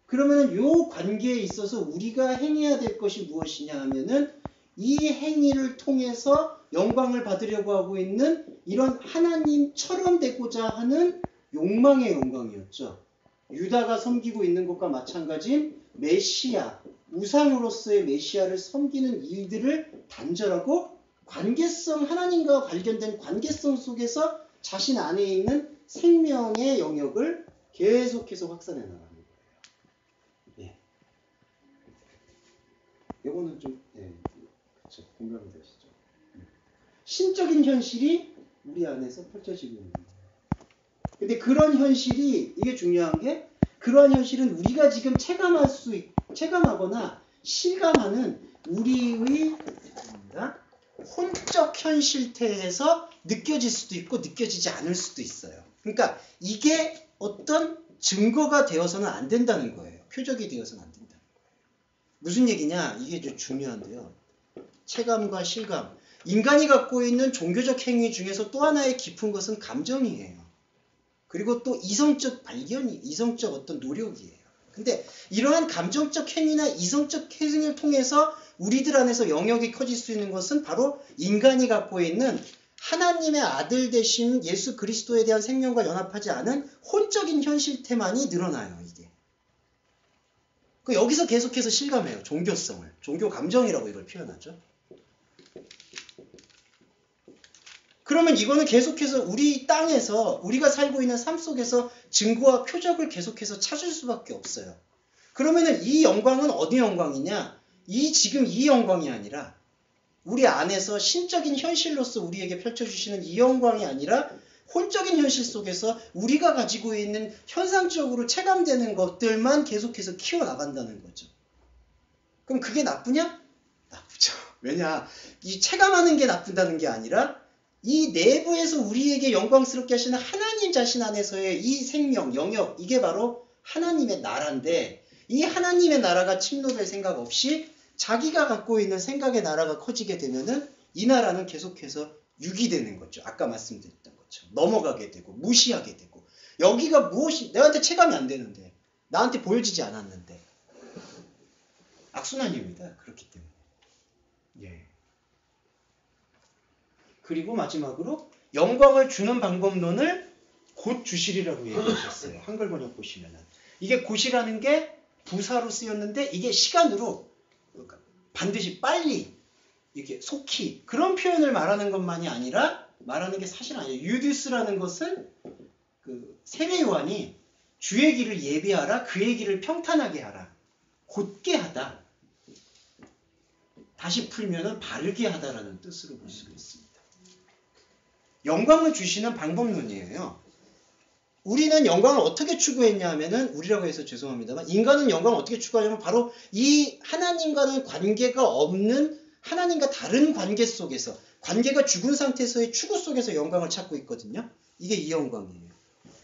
Speaker 2: 그러면 이 관계에 있어서 우리가 행해야 될 것이 무엇이냐 하면은 이 행위를 통해서 영광을 받으려고 하고 있는 이런 하나님처럼 되고자 하는 욕망의 영광이었죠. 유다가 섬기고 있는 것과 마찬가지인 메시아, 우상으로서의 메시아를 섬기는 일들을 단절하고 관계성, 하나님과 발견된 관계성 속에서 자신 안에 있는 생명의 영역을 계속해서 확산해 나가는 거예요. 예. 이거는 좀, 그렇죠. 공감이 되시죠. 신적인 현실이 우리 안에서 펼쳐지고 있는 거예요. 근데 그런 현실이, 이게 중요한 게, 그러한 현실은 우리가 지금 체감하거나 실감하는 우리의 혼적 현실태에서 느껴질 수도 있고 느껴지지 않을 수도 있어요. 그러니까 이게 어떤 증거가 되어서는 안 된다는 거예요. 표적이 되어서는 안 된다는 거예요. 무슨 얘기냐? 이게 좀 중요한데요. 체감과 실감. 인간이 갖고 있는 종교적 행위 중에서 또 하나의 깊은 것은 감정이에요. 그리고 또 이성적 발견이, 이성적 어떤 노력이에요. 근데 이러한 감정적 행위나 이성적 행위를 통해서 우리들 안에서 영역이 커질 수 있는 것은 바로 인간이 갖고 있는 하나님의 아들 되신 예수 그리스도에 대한 생명과 연합하지 않은 혼적인 현실태만이 늘어나요, 이게. 여기서 계속해서 실감해요, 종교성을. 종교 감정이라고 이걸 표현하죠. 그러면 이거는 계속해서 우리 땅에서 우리가 살고 있는 삶 속에서 증거와 표적을 계속해서 찾을 수밖에 없어요. 그러면은 이 영광은 어디 영광이냐? 지금 이 영광이 아니라 우리 안에서 신적인 현실로서 우리에게 펼쳐주시는 이 영광이 아니라 혼적인 현실 속에서 우리가 가지고 있는 현상적으로 체감되는 것들만 계속해서 키워나간다는 거죠. 그럼 그게 나쁘냐? 나쁘죠. 왜냐? 이 체감하는 게 나쁜다는 게 아니라 이 내부에서 우리에게 영광스럽게 하시는 하나님 자신 안에서의 이 생명, 영역, 이게 바로 하나님의 나라인데 이 하나님의 나라가 침노될 생각 없이 자기가 갖고 있는 생각의 나라가 커지게 되면은 이 나라는 계속해서 유기되는 거죠. 아까 말씀드렸던 것처럼 넘어가게 되고 무시하게 되고 여기가 무엇이 내한테 체감이 안 되는데 나한테 보여지지 않았는데 악순환입니다. 그렇기 때문에. 예. 그리고 마지막으로 영광을 주는 방법론을 곧 주시리라고 얘기하셨어요. 한글 번역 보시면은. 이게 곧이라는 게 부사로 쓰였는데 이게 시간으로 반드시 빨리 이렇게 속히 그런 표현을 말하는 것만이 아니라 말하는 게 사실 아니에요. 유디스라는 것은 그 세례 요한이 주의 길을 예비하라 그의 길을 평탄하게 하라 곧게 하다 다시 풀면은 바르게 하다라는 뜻으로 볼 수가 있습니다. 영광을 주시는 방법론이에요. 우리는 영광을 어떻게 추구했냐 하면은 우리라고 해서 죄송합니다만 인간은 영광을 어떻게 추구하냐면 바로 이 하나님과는 관계가 없는 하나님과 다른 관계 속에서 관계가 죽은 상태에서의 추구 속에서 영광을 찾고 있거든요. 이게 이 영광이에요.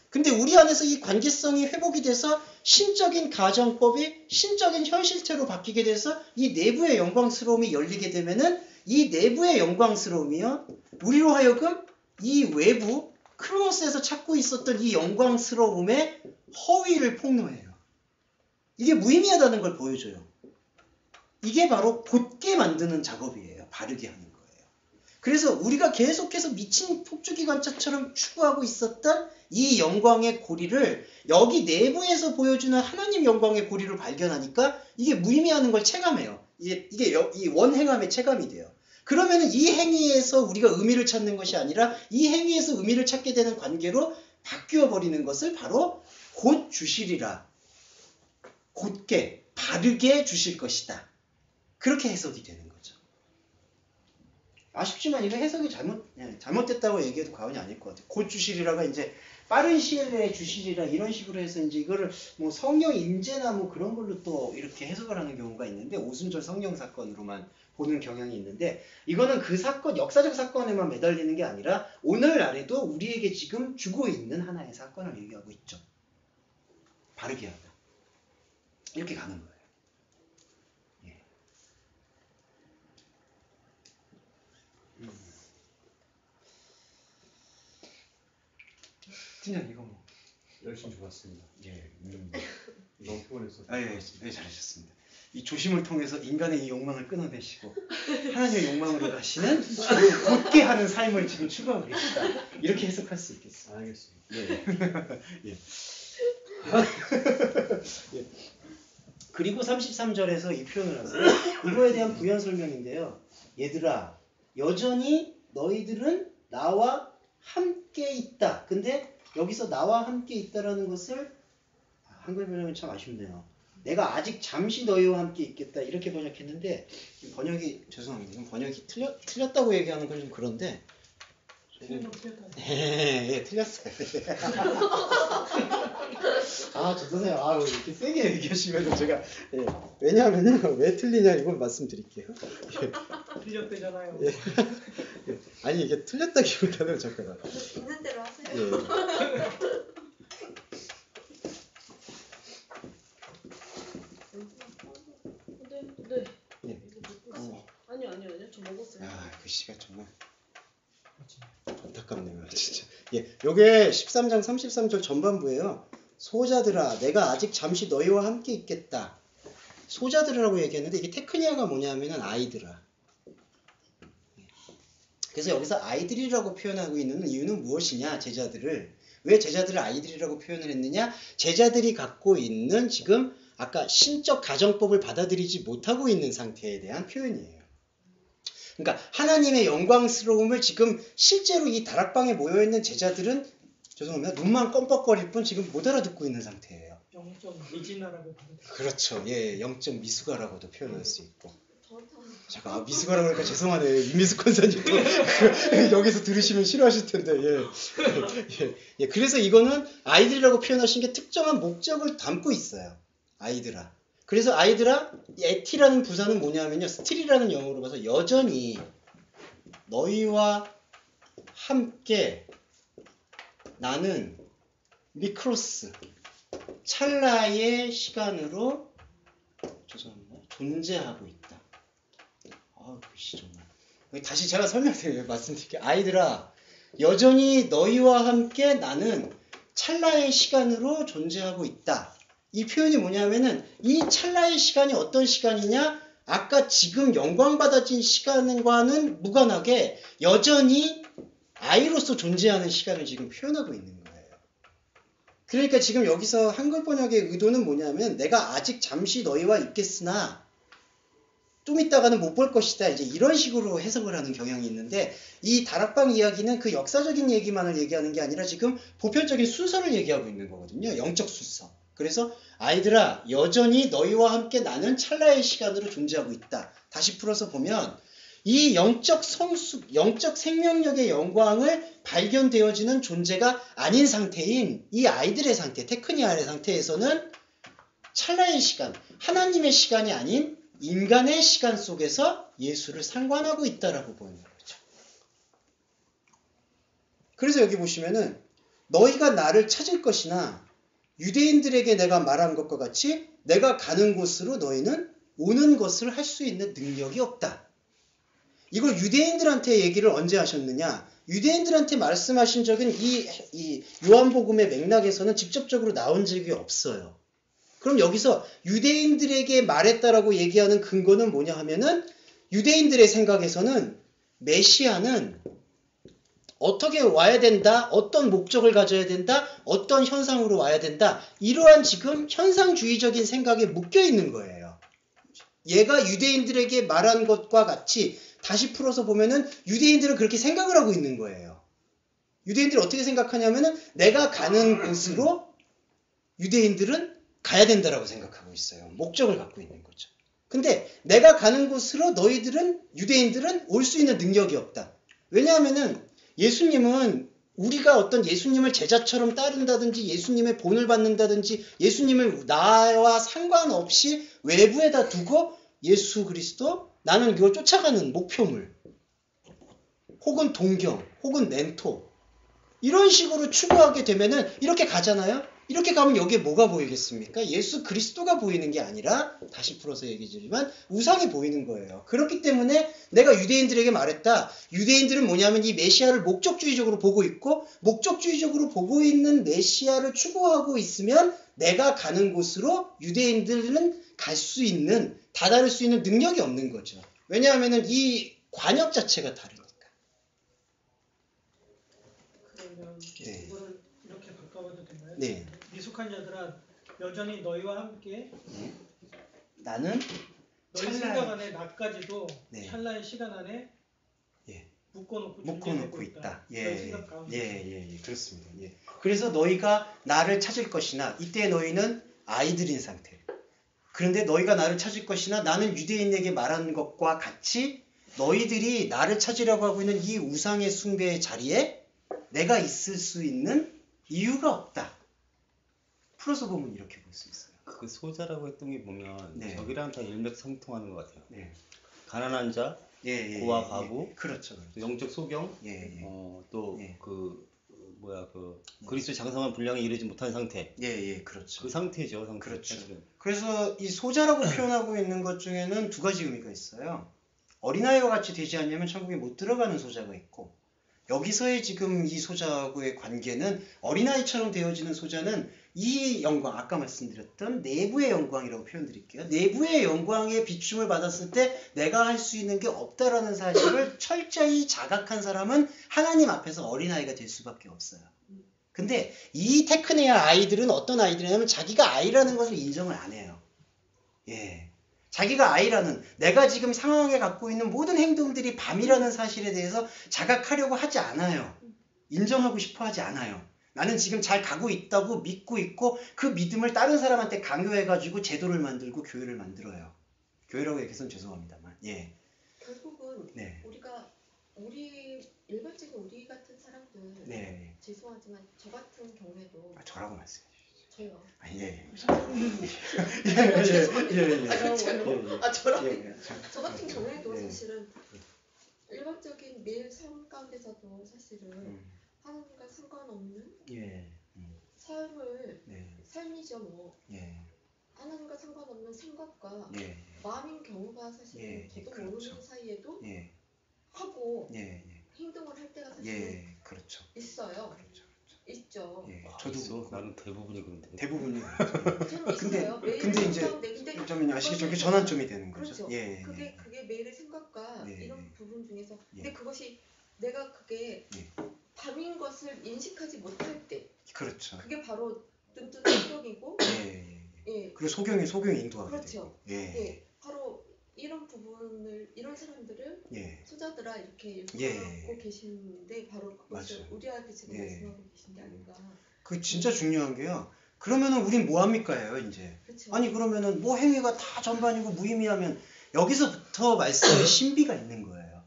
Speaker 2: 근데 우리 안에서 이 관계성이 회복이 돼서 신적인 가정법이 신적인 현실체로 바뀌게 돼서 이 내부의 영광스러움이 열리게 되면은 이 내부의 영광스러움이요. 우리로 하여금 이 외부 크로노스에서 찾고 있었던 이 영광스러움의 허위를 폭로해요. 이게 무의미하다는 걸 보여줘요. 이게 바로 곧게 만드는 작업이에요. 바르게 하는 거예요. 그래서 우리가 계속해서 미친 폭주기관차처럼 추구하고 있었던 이 영광의 고리를 여기 내부에서 보여주는 하나님 영광의 고리를 발견하니까 이게 무의미하는 걸 체감해요. 이게 이 원행함의 체감이 돼요. 그러면은 이 행위에서 우리가 의미를 찾는 것이 아니라 이 행위에서 의미를 찾게 되는 관계로 바뀌어 버리는 것을 바로 곧 주시리라. 곧게 바르게 주실 것이다. 그렇게 해석이 되는 거죠. 아쉽지만 이거 해석이 잘못됐다고 얘기해도 과언이 아닐 것 같아요. 곧 주시리라가 이제 빠른 시일 내에 주시리라 이런 식으로 해서 이제 이거를 뭐 성령 임재나 뭐 그런 걸로 또 이렇게 해석을 하는 경우가 있는데 오순절 성령 사건으로만 보는 경향이 있는데 이거는 그 사건, 역사적 사건에만 매달리는 게 아니라 오늘날에도 우리에게 지금 주고 있는 하나의 사건을 얘기하고 있죠. 바르게 하다. 이렇게 가는 거예요. 예. 팀장 이거 뭐
Speaker 6: 열심히 좋았습니다.
Speaker 2: 예.
Speaker 6: 너무 피곤했어요.
Speaker 2: 예, 잘하셨습니다. 이 조심을 통해서 인간의 이 욕망을 끊어내시고 하나님의 욕망으로 가시는 곧게 하는 삶을 지금 추구하고 계시다. 이렇게 해석할 수 있겠습니다.
Speaker 6: 알겠습니다.
Speaker 2: 예. 예. 예. 그리고 33절에서 이 표현을 하세요. 이거에 대한 부연 설명인데요. 얘들아, 여전히 너희들은 나와 함께 있다. 근데 여기서 나와 함께 있다라는 것을 한글 번역은 참 아쉽네요. 내가 아직 잠시 너희와 함께 있겠다 이렇게 번역했는데 번역이 죄송합니다. 이건 번역이 틀렸다고 얘기하는 건 좀 그런데 예, 틀렸어요. 아, 죄송해요. 아, 이렇게 세게 얘기하시면 제가 왜냐하면요, 왜 틀리냐 이건 말씀드릴게요.
Speaker 1: 틀렸대잖아요.
Speaker 2: 예. 아니 이게 틀렸다기보다는 잠깐만.
Speaker 3: 있는 대로 하세요.
Speaker 2: 예.
Speaker 5: 네.
Speaker 2: 예.
Speaker 5: 아니요. 저 먹었어요.
Speaker 2: 야, 글씨가 정말 안타깝네요, 진짜. 예, 요게 13장 33절 전반부예요. 소자들아, 내가 아직 잠시 너희와 함께 있겠다. 소자들이라고 얘기했는데 이게 테크니아가 뭐냐면은 아이들아. 그래서 여기서 아이들이라고 표현하고 있는 이유는 무엇이냐? 제자들을. 왜 제자들을 아이들이라고 표현을 했느냐? 제자들이 갖고 있는 지금 아까 신적 가정법을 받아들이지 못하고 있는 상태에 대한 표현이에요. 그러니까 하나님의 영광스러움을 지금 실제로 이 다락방에 모여있는 제자들은 죄송합니다. 눈만 껌뻑거릴 뿐 지금 못 알아듣고 있는 상태예요.
Speaker 1: 영적 미진아라고 부르죠.
Speaker 2: 그렇죠. 예, 영적 미숙아라고도 표현할 수 있고.
Speaker 5: 저한테
Speaker 2: 미숙아라고 하니까 죄송하네요. 이미숙 권사님도 여기서 들으시면 싫어하실 텐데. 예. 그래서 이거는 아이들이라고 표현하신 게 특정한 목적을 담고 있어요. 아이들아. 그래서 아이들아, 에티라는 부사는 뭐냐면요. 스틸이라는 영어로 봐서 여전히 너희와 함께 나는 미크로스 찰나의 시간으로 죄송합니다. 존재하고 있다. 글씨 정말. 다시 제가 설명드려요. 말씀드릴게요. 아이들아, 여전히 너희와 함께 나는 찰나의 시간으로 존재하고 있다. 이 표현이 뭐냐면은 이 찰나의 시간이 어떤 시간이냐? 아까 지금 영광받아진 시간과는 무관하게 여전히 아이로서 존재하는 시간을 지금 표현하고 있는 거예요. 그러니까 지금 여기서 한글 번역의 의도는 뭐냐면 내가 아직 잠시 너희와 있겠으나 좀 있다가는 못 볼 것이다. 이제 이런 식으로 해석을 하는 경향이 있는데 이 다락방 이야기는 그 역사적인 얘기만을 얘기하는 게 아니라 지금 보편적인 순서를 얘기하고 있는 거거든요. 영적 순서. 그래서 아이들아, 여전히 너희와 함께 나는 찰나의 시간으로 존재하고 있다. 다시 풀어서 보면 이 영적 성숙, 영적 생명력의 영광을 발견되어지는 존재가 아닌 상태인 이 아이들의 상태, 테크니아의 상태에서는 찰나의 시간, 하나님의 시간이 아닌 인간의 시간 속에서 예수를 상관하고 있다라고 보는 거죠. 그래서 여기 보시면은 너희가 나를 찾을 것이나 유대인들에게 내가 말한 것과 같이 내가 가는 곳으로 너희는 오는 것을 할 수 있는 능력이 없다. 이걸 유대인들한테 얘기를 언제 하셨느냐? 유대인들한테 말씀하신 적은 이 요한복음의 맥락에서는 직접적으로 나온 적이 없어요. 그럼 여기서 유대인들에게 말했다라고 얘기하는 근거는 뭐냐 하면은 유대인들의 생각에서는 메시아는 어떻게 와야 된다, 어떤 목적을 가져야 된다, 어떤 현상으로 와야 된다, 이러한 지금 현상주의적인 생각에 묶여 있는 거예요. 얘가 유대인들에게 말한 것과 같이 다시 풀어서 보면은 유대인들은 그렇게 생각을 하고 있는 거예요. 유대인들이 어떻게 생각하냐면은 내가 가는 곳으로 유대인들은 가야 된다라고 생각하고 있어요. 목적을 갖고 있는 거죠. 근데 내가 가는 곳으로 너희들은, 유대인들은 올 수 있는 능력이 없다. 왜냐하면은 예수님은 우리가 어떤 예수님을 제자처럼 따른다든지 예수님의 본을 받는다든지 예수님을 나와 상관없이 외부에다 두고 예수 그리스도, 나는 이걸 쫓아가는 목표물 혹은 동경 혹은 멘토 이런 식으로 추구하게 되면은 이렇게 가잖아요. 이렇게 가면 여기에 뭐가 보이겠습니까? 예수 그리스도가 보이는 게 아니라, 다시 풀어서 얘기드리면 우상이 보이는 거예요. 그렇기 때문에 내가 유대인들에게 말했다. 유대인들은 뭐냐면 이 메시아를 목적주의적으로 보고 있고, 목적주의적으로 보고 있는 메시아를 추구하고 있으면 내가 가는 곳으로 유대인들은 갈 수 있는, 다다를 수 있는 능력이 없는 거죠. 왜냐하면 이 관역 자체가 다르니까.
Speaker 7: 그러면
Speaker 2: 네.
Speaker 7: 이거를 이렇게 바꿔봐도 되나요?
Speaker 2: 네.
Speaker 7: 미숙한 자들아 여전히 너희와 함께
Speaker 2: 나는
Speaker 7: 너희
Speaker 2: 찰나의-
Speaker 7: 생각 안에 나까지도
Speaker 2: 네.
Speaker 7: 찰나의 시간 안에
Speaker 2: 예.
Speaker 7: 묶어놓고
Speaker 2: 묶어놓고
Speaker 7: 준비되고
Speaker 2: 있다.
Speaker 7: 너희 생각 가운데.
Speaker 2: 예, 그렇습니다. 예. 그래서 너희가 나를 찾을 것이나, 이때 너희는 아이들인 상태. 그런데 너희가 나를 찾을 것이나, 나는 유대인에게 말한 것과 같이 너희들이 나를 찾으려고 하고 있는 이 우상의 숭배의 자리에 내가 있을 수 있는 이유가 없다. 풀어서 보면 이렇게 볼 수 있어요.
Speaker 4: 그 소자라고 했던 게 보면
Speaker 2: 네.
Speaker 4: 저기랑 다 일맥상통하는 것 같아요.
Speaker 2: 네.
Speaker 4: 가난한 자,
Speaker 2: 예,
Speaker 4: 고아 가구,
Speaker 2: 그렇죠.
Speaker 4: 또 영적 소경,
Speaker 2: 예.
Speaker 4: 또
Speaker 2: 예.
Speaker 4: 그리스도 장성한 분량에 이르지 못한 상태.
Speaker 2: 그렇죠.
Speaker 4: 그 상태죠, 상태.
Speaker 2: 그렇죠.
Speaker 4: 사실은.
Speaker 2: 그래서 이 소자라고 표현하고 있는 것 중에는 두 가지 의미가 있어요. 어린아이와 같이 되지 않으면 천국에 못 들어가는 소자가 있고, 여기서의 지금 이 소자하고의 관계는 어린아이처럼 되어지는 소자는 이 영광, 아까 말씀드렸던 내부의 영광이라고 표현드릴게요. 내부의 영광에 비춤을 받았을 때 내가 할 수 있는 게 없다라는 사실을 철저히 자각한 사람은 하나님 앞에서 어린아이가 될 수밖에 없어요. 근데 이 테크네아 아이들은 어떤 아이들이냐면 자기가 아이라는 것을 인정을 안 해요. 예. 자기가 아이라는, 내가 지금 상황에 갖고 있는 모든 행동들이 밤이라는 사실에 대해서 자각하려고 하지 않아요. 인정하고 싶어 하지 않아요. 나는 지금 잘 가고 있다고 믿고 있고, 그 믿음을 다른 사람한테 강요해가지고 제도를 만들고 교회를 만들어요. 교회라고 얘기해서는 죄송합니다만. 예.
Speaker 3: 결국은
Speaker 2: 네.
Speaker 3: 우리 일반적인 우리 같은 사람들,
Speaker 2: 네.
Speaker 3: 죄송하지만 저 같은 경우에도
Speaker 2: 저라고 말씀해 주시죠.
Speaker 3: 저요. 저 같은 경우에도 사실은 일반적인 매일 삶 가운데서도 사실은 하나님과 상관없는 삶을 삶이죠 뭐. 하나님과 상관없는 생각과 마음인 경우가 사실은 저도 모르는 사이에도 하고 행동을 할 때가 사실은 있어요. 있죠.
Speaker 4: 저도 나는 대부분이 그런데.
Speaker 2: 대부분이.
Speaker 3: 저는 있어요. 매일
Speaker 2: 근데 이제
Speaker 3: 근데
Speaker 2: 좀 아시겠죠? 그 전환점이 되는 거죠.
Speaker 3: 그렇죠. 그게 매일의 생각과 이런 부분 중에서 근데 그것이 내가 그게 밤인 것을 인식하지 못할 때
Speaker 2: 그렇죠.
Speaker 3: 그게 바로 뜬뜬 소경이고
Speaker 2: 그리고 소경이 인도하게
Speaker 3: 그렇죠.
Speaker 2: 되고.
Speaker 3: 바로 이런 부분을 이런 사람들을 소자들아 이렇게 하고 계시는데 바로 그것을
Speaker 2: 맞아요.
Speaker 3: 우리한테 지금 말씀하고 계신 게 아닌가.
Speaker 2: 그 진짜 중요한 게요. 그러면은 우린 뭐 합니까요, 이제?
Speaker 3: 그렇죠.
Speaker 2: 아니 그러면은 뭐 행위가 다 전반이고 무의미하면 여기서부터 말씀에 신비가 있는 거예요.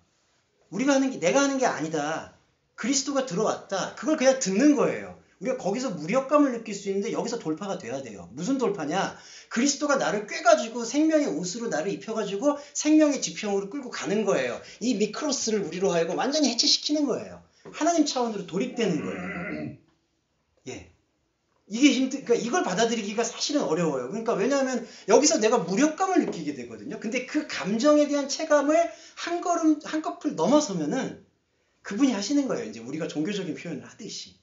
Speaker 2: 우리가 하는 게 내가 하는 게 아니다. 그리스도가 들어왔다. 그걸 그냥 듣는 거예요. 우리가 거기서 무력감을 느낄 수 있는데 여기서 돌파가 돼야 돼요. 무슨 돌파냐? 그리스도가 나를 꿰가지고 생명의 옷으로 나를 입혀가지고 생명의 지평으로 끌고 가는 거예요. 이 미크로스를 우리로 하여금 완전히 해체시키는 거예요. 하나님 차원으로 돌입되는 거예요. 이게 그러니까 이걸 받아들이기가 사실은 어려워요. 그러니까 왜냐하면 여기서 내가 무력감을 느끼게 되거든요. 근데 그 감정에 대한 체감을 한 커플 넘어서면은 그분이 하시는 거예요. 이제 우리가 종교적인 표현을 하듯이.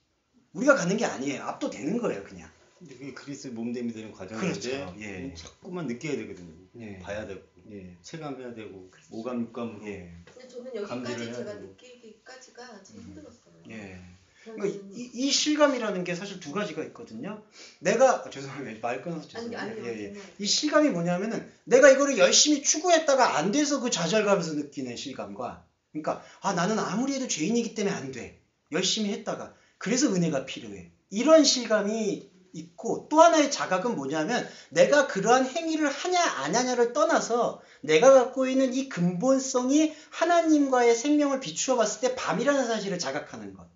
Speaker 2: 우리가 가는 게 아니에요. 압도되는 거예요, 그냥.
Speaker 4: 근데 그게 그리스의 몸됨이 되는 과정인데
Speaker 2: 그렇죠. 예.
Speaker 4: 자꾸만 느껴야 되거든요.
Speaker 2: 예.
Speaker 4: 봐야 되고
Speaker 2: 예.
Speaker 4: 체감해야 되고 오감 육감으로
Speaker 2: 예.
Speaker 3: 근데 저는
Speaker 4: 감지를
Speaker 3: 여기까지
Speaker 4: 해야
Speaker 3: 제가
Speaker 4: 되고.
Speaker 3: 느끼기까지가 참 힘들었어요.
Speaker 2: 예.
Speaker 3: 저는
Speaker 2: 그러니까 이 실감이라는 게 사실 두 가지가 있거든요. 내가 죄송합니다. 말 끊어서 죄송해요.
Speaker 3: 아니요.
Speaker 2: 예, 예.
Speaker 3: 정말.
Speaker 2: 이 실감이 뭐냐면은 내가 이거를 열심히 추구했다가 안 돼서 그 좌절감에서 느끼는 실감과, 그러니까 아 나는 아무리 해도 죄인이기 때문에 안 돼. 열심히 했다가 그래서 은혜가 필요해. 이런 실감이 있고, 또 하나의 자각은 뭐냐면 내가 그러한 행위를 하냐 안 하냐를 떠나서 내가 갖고 있는 이 근본성이 하나님과의 생명을 비추어 봤을 때 밤이라는 사실을 자각하는 것.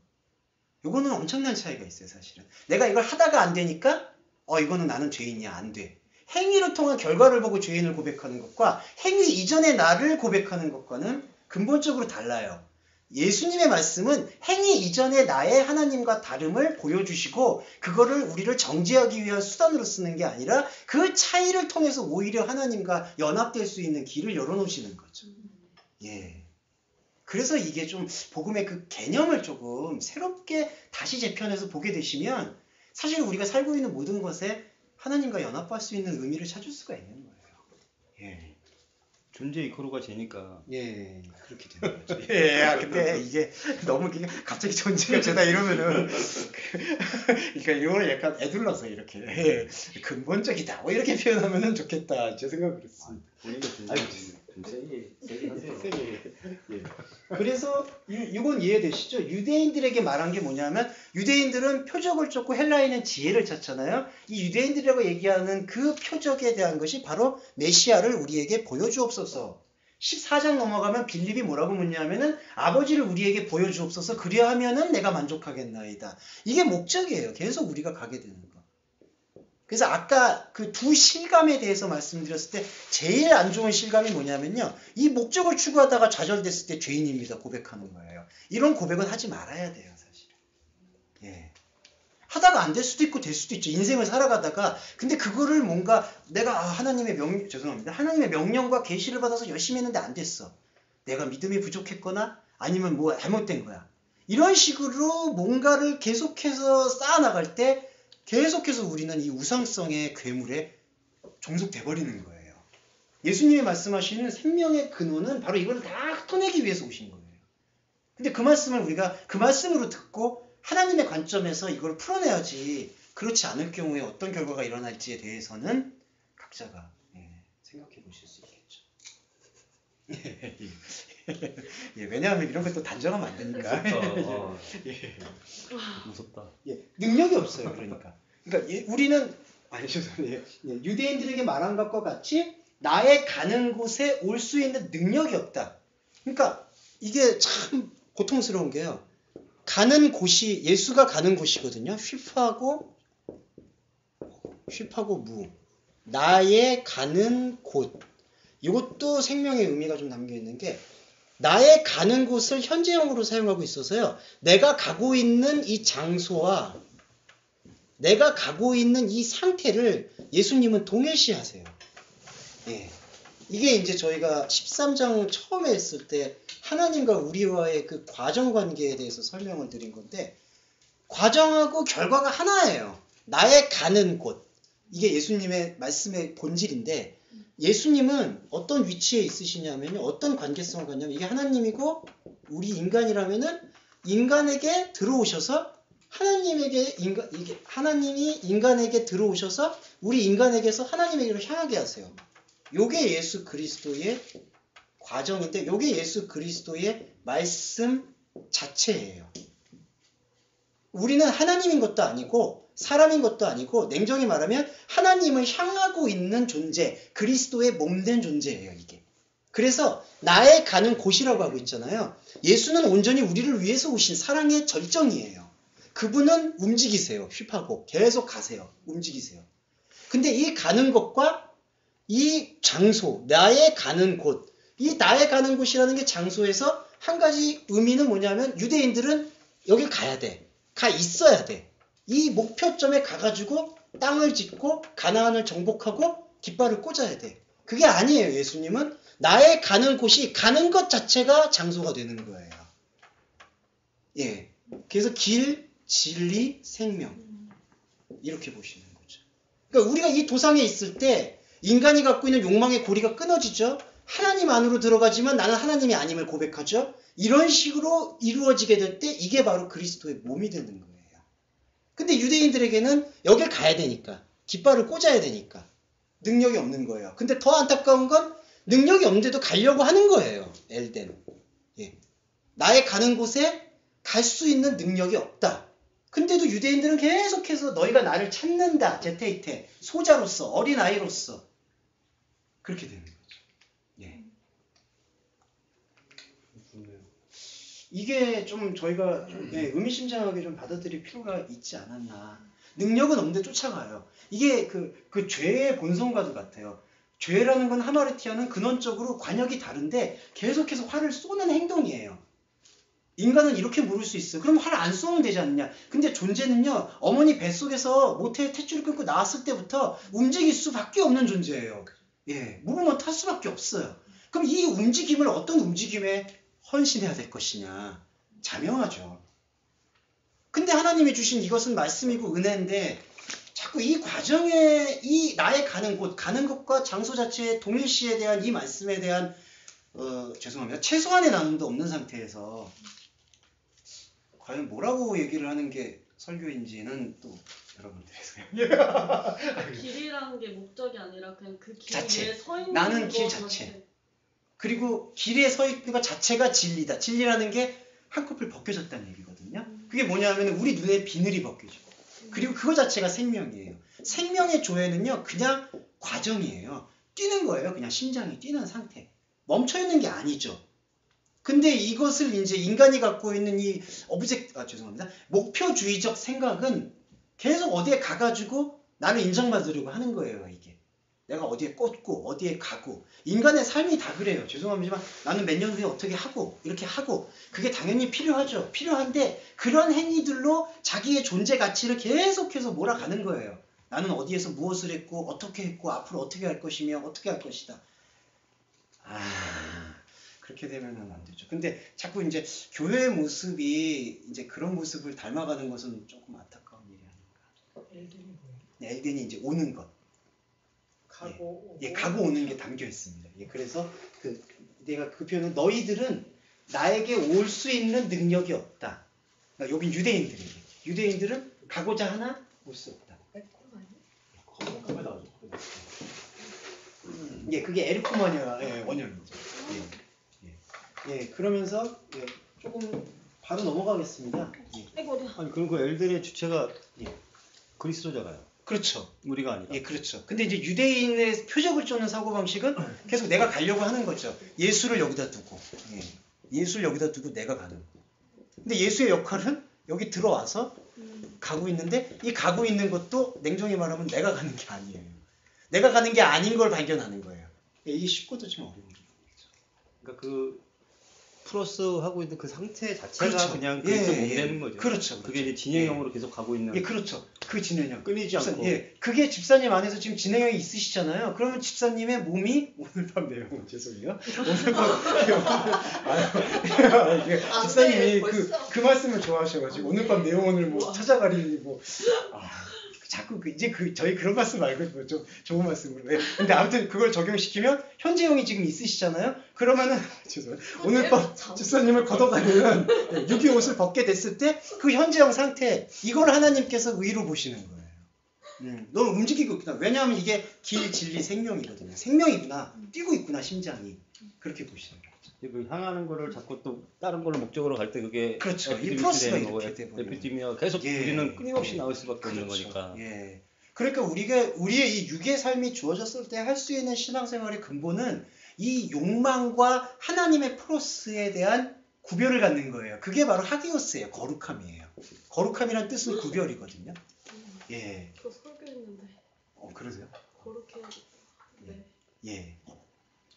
Speaker 2: 이거는 엄청난 차이가 있어요, 사실은. 내가 이걸 하다가 안 되니까 이거는 나는 죄인이야, 안 돼. 행위를 통한 결과를 보고 죄인을 고백하는 것과 행위 이전의 나를 고백하는 것과는 근본적으로 달라요. 예수님의 말씀은 행위 이전의 나의 하나님과 다름을 보여주시고 그거를 우리를 정죄하기 위한 수단으로 쓰는 게 아니라 그 차이를 통해서 오히려 하나님과 연합될 수 있는 길을 열어놓으시는 거죠. 예. 그래서 이게 좀 복음의 그 개념을 조금 새롭게 다시 재편해서 보게 되시면 사실 우리가 살고 있는 모든 것에 하나님과 연합할 수 있는 의미를 찾을 수가 있는 거예요. 예.
Speaker 4: 존재 이코로가 죄니까.
Speaker 2: 예, 그렇게 되는 거죠. 예, 근데 이게 너무 갑자기 존재가 죄다 이러면은 그러니까 이걸 약간 애둘러서 이렇게 근본적이다 뭐 이렇게 표현하면은 좋겠다 제 생각을 했습니다.
Speaker 4: 본인도 좀 세게 하세요.
Speaker 2: 예. 그래서 이건 이해되시죠? 유대인들에게 말한 게 뭐냐면 유대인들은 표적을 쫓고 헬라인은 지혜를 찾잖아요. 이 유대인들이라고 얘기하는 그 표적에 대한 것이 바로 메시아를 우리에게 보여주옵소서. 14장 넘어가면 빌립이 뭐라고 묻냐면은 아버지를 우리에게 보여주옵소서. 그리하면은 내가 만족하겠나이다. 이게 목적이에요. 계속 우리가 가게 되는 거. 그래서 아까 그 두 실감에 대해서 말씀드렸을 때 제일 안 좋은 실감이 뭐냐면요. 이 목적을 추구하다가 좌절됐을 때 죄인입니다. 고백하는 거예요. 이런 고백은 하지 말아야 돼요. 사실은. 예. 하다가 안 될 수도 있고 될 수도 있죠. 인생을 살아가다가 근데 그거를 뭔가 내가 하나님의 명령과 계시를 받아서 열심히 했는데 안 됐어. 내가 믿음이 부족했거나 아니면 뭐 잘못된 거야. 이런 식으로 뭔가를 계속해서 쌓아나갈 때 계속해서 우리는 이 우상성의 괴물에 종속돼 버리는 거예요. 예수님이 말씀하시는 생명의 근원은 바로 이걸 다 터내기 위해서 오신 거예요. 근데 그 말씀을 우리가 그 말씀으로 듣고 하나님의 관점에서 이걸 풀어내야지, 그렇지 않을 경우에 어떤 결과가 일어날지에 대해서는 각자가 생각해 보실 수 있겠죠. 예, 왜냐하면 이런 것도 단정하면 안 되니까. 예.
Speaker 4: 무섭다.
Speaker 2: 예, 능력이 없어요. 그러니까 우리는 유대인들에게 말한 것과 같이 나의 가는 곳에 올 수 있는 능력이 없다. 그러니까 이게 참 고통스러운 게요. 가는 곳이 예수가 가는 곳이거든요. 휘파고 무. 나의 가는 곳. 이것도 생명의 의미가 좀 담겨 있는 게 나의 가는 곳을 현재형으로 사용하고 있어서요. 내가 가고 있는 이 장소와 내가 가고 있는 이 상태를 예수님은 동일시하세요. 예. 이게 이제 저희가 13장 처음에 했을 때 하나님과 우리와의 그 과정 관계에 대해서 설명을 드린 건데 과정하고 결과가 하나예요. 나의 가는 곳. 이게 예수님의 말씀의 본질인데 예수님은 어떤 위치에 있으시냐면요. 어떤 관계성을 갖냐면 이게 하나님이고 우리 인간이라면은 인간에게 들어오셔서 하나님이 인간에게 들어오셔서 우리 인간에게서 하나님에게로 향하게 하세요. 요게 예수 그리스도의 과정인데 요게 예수 그리스도의 말씀 자체예요. 우리는 하나님인 것도 아니고 사람인 것도 아니고 냉정히 말하면 하나님을 향하고 있는 존재, 그리스도의 몸된 존재예요, 이게. 그래서 나의 가는 곳이라고 하고 있잖아요. 예수는 온전히 우리를 위해서 오신 사랑의 절정이에요. 그분은 움직이세요. 휘파고 계속 가세요. 움직이세요. 근데 이 가는 것과 이 장소, 나의 가는 곳, 이 나의 가는 곳이라는 게 장소에서 한 가지 의미는 뭐냐면 유대인들은 여길 가야 돼. 가 있어야 돼. 이 목표점에 가가지고 땅을 짓고 가나안을 정복하고 깃발을 꽂아야 돼. 그게 아니에요. 예수님은 나의 가는 곳이 가는 것 자체가 장소가 되는 거예요. 예. 그래서 길, 진리, 생명 이렇게 보시는 거죠. 그러니까 우리가 이 도상에 있을 때 인간이 갖고 있는 욕망의 고리가 끊어지죠. 하나님 안으로 들어가지만 나는 하나님이 아님을 고백하죠. 이런 식으로 이루어지게 될 때 이게 바로 그리스도의 몸이 되는 거예요. 근데 유대인들에게는 여길 가야 되니까, 깃발을 꽂아야 되니까 능력이 없는 거예요. 근데 더 안타까운 건 능력이 없는데도 가려고 하는 거예요. 엘덴. 예. 나의 가는 곳에 갈 수 있는 능력이 없다. 근데도 유대인들은 계속해서 너희가 나를 찾는다. 제테이테. 소자로서, 어린아이로서. 그렇게 되는 거죠. 예. 이게 좀 저희가 좀, 의미심장하게 좀 받아들일 필요가 있지 않았나. 능력은 없는데 쫓아가요. 이게 그 죄의 본성과도 같아요. 죄라는 건 하마르티아는 근원적으로 관역이 다른데 계속해서 활을 쏘는 행동이에요. 인간은 이렇게 물을 수 있어요. 그럼 활을 안 쏘면 되지 않느냐. 근데 존재는요. 어머니 뱃속에서 모태의 탯줄을 끊고 나왔을 때부터 움직일 수밖에 없는 존재예요. 예, 물으면 탈 수밖에 없어요. 그럼 이 움직임을 어떤 움직임에 헌신해야 될 것이냐. 자명하죠. 근데 하나님이 주신 이것은 말씀이고 은혜인데 자꾸 이 과정에 이 나의 가는 곳, 가는 것과 장소 자체의 동일시에 대한 이 말씀에 대한 죄송합니다. 최소한의 나눔도 없는 상태에서 과연 뭐라고 얘기를 하는 게 설교인지는 또 여러분들에서
Speaker 5: 길이라는 게 목적이 아니라 그냥 그 길
Speaker 2: 자체.
Speaker 5: 위에 서 있는
Speaker 2: 나는 길
Speaker 5: 거
Speaker 2: 자체. 그리고 길에 서 있는 것 자체가 진리다. 진리라는 게 한꺼풀 벗겨졌다는 얘기거든요. 그게 뭐냐면 우리 눈에 비늘이 벗겨져. 그리고 그거 자체가 생명이에요. 생명의 조회는요. 그냥 과정이에요. 뛰는 거예요. 그냥 심장이 뛰는 상태. 멈춰있는 게 아니죠. 근데 이것을 이제 인간이 갖고 있는 이 죄송합니다. 목표주의적 생각은 계속 어디에 가가지고 나를 인정받으려고 하는 거예요. 이게. 내가 어디에 꽂고 어디에 가고 인간의 삶이 다 그래요. 죄송합니다만 나는 몇 년 후에 어떻게 하고 이렇게 하고 그게 당연히 필요하죠. 필요한데 그런 행위들로 자기의 존재 가치를 계속해서 몰아가는 거예요. 나는 어디에서 무엇을 했고 어떻게 했고 앞으로 어떻게 할 것이며 어떻게 할 것이다. 그렇게 되면은 안 되죠. 근데 자꾸 이제 교회의 모습이 이제 그런 모습을 닮아가는 것은 조금 안타까운 일이 아닌가.
Speaker 7: 엘덴이 뭐예요?
Speaker 2: 네, 엘덴이 이제 오는 것.
Speaker 7: 가고
Speaker 2: 가고 오는 게 담겨 있습니다. 그래서 내가 그 표현은 너희들은 나에게 올 수 있는 능력이 없다. 그러니까 여긴 유대인들에게. 유대인들은 가고자 하나 올 수 없다.
Speaker 3: 에코마니?
Speaker 2: 그게 에르코마니아의 원형이죠. 그러면서 조금 바로 넘어가겠습니다.
Speaker 5: 아이고 어디야.
Speaker 4: 아니 그럼 그 엘덴의 주체가 그리스도잖아요.
Speaker 2: 그렇죠.
Speaker 4: 우리가 아니라.
Speaker 2: 그렇죠. 근데 이제 유대인의 표적을 쫓는 사고방식은 계속 내가 가려고 하는 거죠. 예수를 여기다 두고. 예수를 여기다 두고 내가 가는 거. 근데 예수의 역할은 여기 들어와서 가고 있는데 이 가고 있는 것도 냉정히 말하면 내가 가는 게 아니에요. 내가 가는 게 아닌 걸 발견하는 거예요. 이게 쉽고도 좀 어려운 거죠.
Speaker 4: 그러니까 그 플러스 하고 있는 그 상태 자체가
Speaker 2: 그렇죠.
Speaker 4: 그냥 그리스도 몸 되는 거죠.
Speaker 2: 그렇죠.
Speaker 4: 그게 이제 진행형으로 계속 가고 있는.
Speaker 2: 그렇죠. 그 진행형.
Speaker 4: 끊이지 않고.
Speaker 2: 그게 집사님 안에서 지금 진행형이 있으시잖아요. 그러면 집사님의 몸이 오늘 밤 내용 죄송해요. 오늘 밤 집사님이 그 말씀을 좋아하셔가지고 오늘 밤 내용을 뭐 찾아가리니 자꾸 이제 저희 그런 말씀 말고 좀 좋은 말씀으로. 근데 아무튼 그걸 적용시키면 현재형이 지금 있으시잖아요. 그러면은 죄송해요. 오늘 밤 집사님을 걷어가려면 6.25 옷을 벗게 됐을 때 그 현재형 상태 이걸 하나님께서 의로 보시는 거예요. 너 움직이고 있구나. 왜냐하면 이게 길, 진리, 생명이거든요. 생명이구나. 뛰고 있구나 심장이. 그렇게 보시는 거예요.
Speaker 4: 그 향하는 거를 자꾸 또 다른 걸로 목적으로 갈 때 그게
Speaker 2: 그렇죠. 이
Speaker 4: 에피디미스
Speaker 2: 플러스가
Speaker 4: 되는 거고,
Speaker 2: 이렇게 돼버리면.
Speaker 4: 에피디미아 계속 우리는 끊임없이 나올 수밖에 없는 거니까.
Speaker 2: 그러니까 우리의 이 육의 삶이 주어졌을 때 할 수 있는 신앙생활의 근본은 이 욕망과 하나님의 프로스에 대한 구별을 갖는 거예요. 그게 바로 하기오스예요. 거룩함이에요. 거룩함이란 뜻은 구별이거든요.
Speaker 5: 저 설교했는데.
Speaker 2: 그러세요?
Speaker 5: 거룩해야겠다. 네.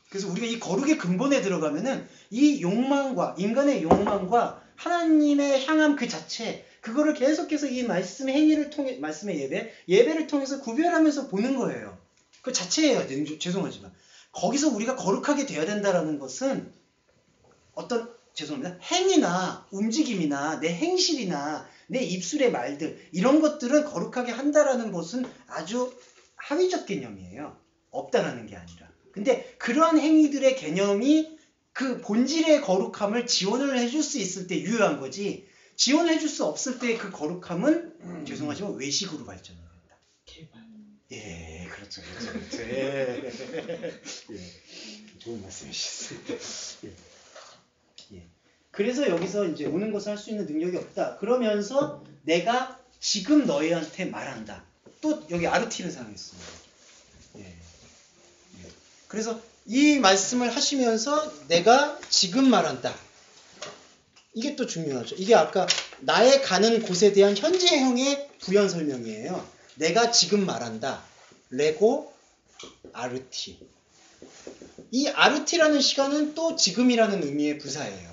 Speaker 2: 그래서 우리가 이 거룩의 근본에 들어가면은 이 욕망과 인간의 욕망과 하나님의 향함 그 자체 그거를 계속해서 이 말씀의 행위를 통해 말씀의 예배를 통해서 구별하면서 보는 거예요. 그 자체예요. 죄송하지만 거기서 우리가 거룩하게 되어야 된다라는 것은 어떤 행위나 움직임이나 내 행실이나 내 입술의 말들 이런 것들은 거룩하게 한다라는 것은 아주 하위적 개념이에요. 없다라는 게 아니라. 근데 그러한 행위들의 개념이 그 본질의 거룩함을 지원을 해줄 수 있을 때 유효한 거지, 지원해줄 수 없을 때 그 거룩함은 죄송하지만 외식으로 발전을 한다. 예, 그렇죠. 예. 예. 좋은 말씀이셨습니다. 예. 그래서 여기서 이제 오는 것을 할 수 있는 능력이 없다. 그러면서 내가 지금 너희한테 말한다. 또 여기 아르티를 사용했습니다. 예. 예. 그래서 이 말씀을 하시면서 내가 지금 말한다. 이게 또 중요하죠. 이게 아까 나의 가는 곳에 대한 현재형의 부연 설명이에요. 내가 지금 말한다. 레고 아르티. 이 아르티라는 시간은 또 지금이라는 의미의 부사예요.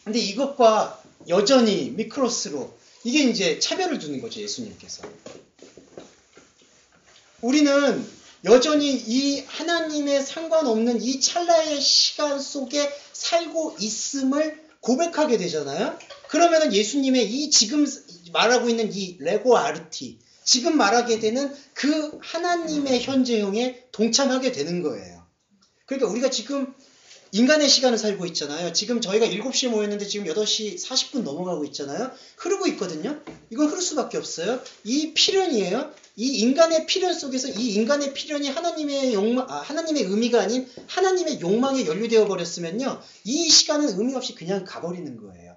Speaker 2: 근데 이것과 여전히 미크로스로 이게 이제 차별을 두는 거죠. 예수님께서. 우리는 여전히 이 하나님의 상관없는 이 찰나의 시간 속에 살고 있음을 고백하게 되잖아요. 그러면은 예수님의 이 지금 말하고 있는 이 레고 아르티, 지금 말하게 되는 그 하나님의 현재형에 동참하게 되는 거예요. 그러니까 우리가 지금 인간의 시간을 살고 있잖아요. 지금 저희가 7시에 모였는데 지금 8시 40분 넘어가고 있잖아요. 흐르고 있거든요. 이건 흐를 수밖에 없어요. 이 필연이에요. 이 인간의 필연 속에서 이 인간의 필연이 하나님의 하나님의 의미가 아닌 하나님의 욕망에 연루되어 버렸으면요. 이 시간은 의미 없이 그냥 가버리는 거예요.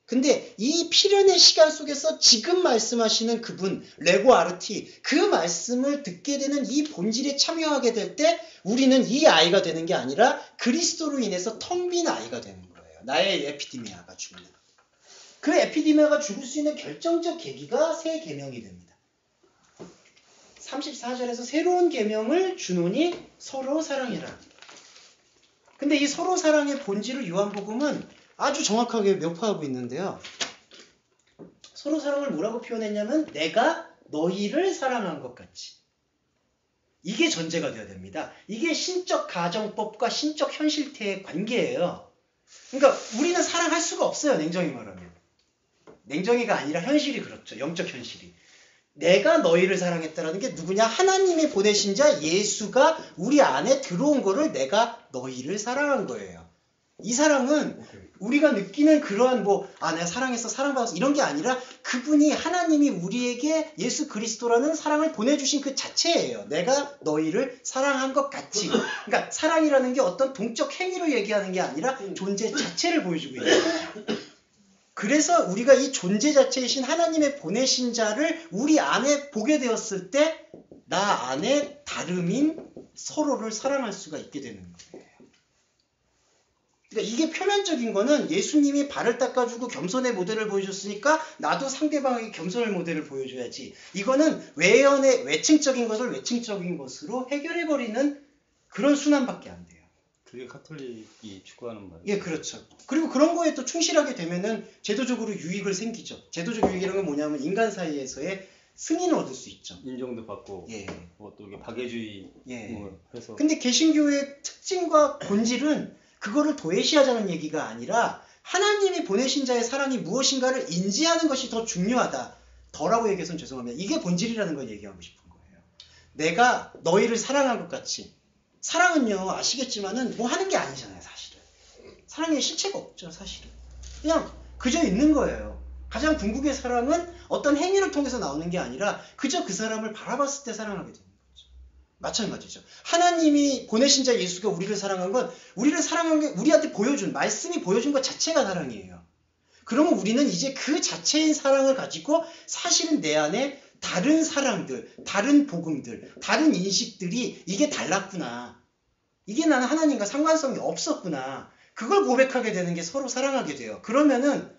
Speaker 2: 근데 이 필연의 시간 속에서 지금 말씀하시는 그분, 레고 아르티, 그 말씀을 듣게 되는 이 본질에 참여하게 될 때 우리는 이 아이가 되는 게 아니라 그리스도로 인해서 텅 빈 아이가 되는 거예요. 나의 에피디미아가 죽는. 그 에피디미아가 죽을 수 있는 결정적 계기가 새 계명이 됩니다. 34절에서 새로운 계명을 주노니 서로 사랑해라. 근데 이 서로 사랑의 본질을 요한복음은 아주 정확하게 묘사하고 있는데요. 서로 사랑을 뭐라고 표현했냐면 내가 너희를 사랑한 것 같이. 이게 전제가 되어야 됩니다. 이게 신적 가정법과 신적 현실태의 관계예요. 그러니까 우리는 사랑할 수가 없어요. 냉정히 말하면. 냉정히가 아니라 현실이 그렇죠. 영적 현실이. 내가 너희를 사랑했다라는 게 누구냐? 하나님이 보내신 자 예수가 우리 안에 들어온 거를 내가 너희를 사랑한 거예요. 이 사랑은 우리가 느끼는 그러한 내가 사랑했어, 사랑받았어 이런 게 아니라 그분이 하나님이 우리에게 예수 그리스도라는 사랑을 보내주신 그 자체예요. 내가 너희를 사랑한 것 같이. 그러니까 사랑이라는 게 어떤 동적 행위로 얘기하는 게 아니라 존재 자체를 보여주고 있는 거예요. 그래서 우리가 이 존재 자체이신 하나님의 보내신 자를 우리 안에 보게 되었을 때 나 안에 다름인 서로를 사랑할 수가 있게 되는 거예요. 그러니까 이게 표면적인 거는 예수님이 발을 닦아주고 겸손의 모델을 보여줬으니까 나도 상대방에게 겸손의 모델을 보여줘야지. 이거는 외층적인 것을 외층적인 것으로 해결해버리는 그런 순환밖에 안 돼요.
Speaker 4: 그게 카톨릭이 추구하는 말이에요.
Speaker 2: 예, 그렇죠. 그리고 그런 거에 또 충실하게 되면은 제도적으로 유익을 생기죠. 제도적 유익이라는 건 뭐냐면 인간 사이에서의 승인을 얻을 수 있죠.
Speaker 4: 인정도 받고,
Speaker 2: 예.
Speaker 4: 또 이게 박애주의 해서.
Speaker 2: 근데 개신교의 특징과 본질은 그거를 도외시하자는 얘기가 아니라 하나님이 보내신 자의 사랑이 무엇인가를 인지하는 것이 더 중요하다. 더라고 얘기해서는 죄송합니다. 이게 본질이라는 걸 얘기하고 싶은 거예요. 내가 너희를 사랑한 것 같이. 사랑은요, 아시겠지만은 뭐 하는 게 아니잖아요, 사실은. 사랑에 실체가 없죠, 사실은. 그냥 그저 있는 거예요. 가장 궁극의 사랑은 어떤 행위를 통해서 나오는 게 아니라 그저 그 사람을 바라봤을 때 사랑하게 되는 거죠. 마찬가지죠. 하나님이 보내신 자 예수가 우리를 사랑한 건 우리를 사랑한 게 우리한테 보여준, 말씀이 보여준 것 자체가 사랑이에요. 그러면 우리는 이제 그 자체인 사랑을 가지고 사실은 내 안에 다른 사랑들, 다른 복음들, 다른 인식들이 이게 달랐구나. 이게 나는 하나님과 상관성이 없었구나. 그걸 고백하게 되는 게 서로 사랑하게 돼요. 그러면은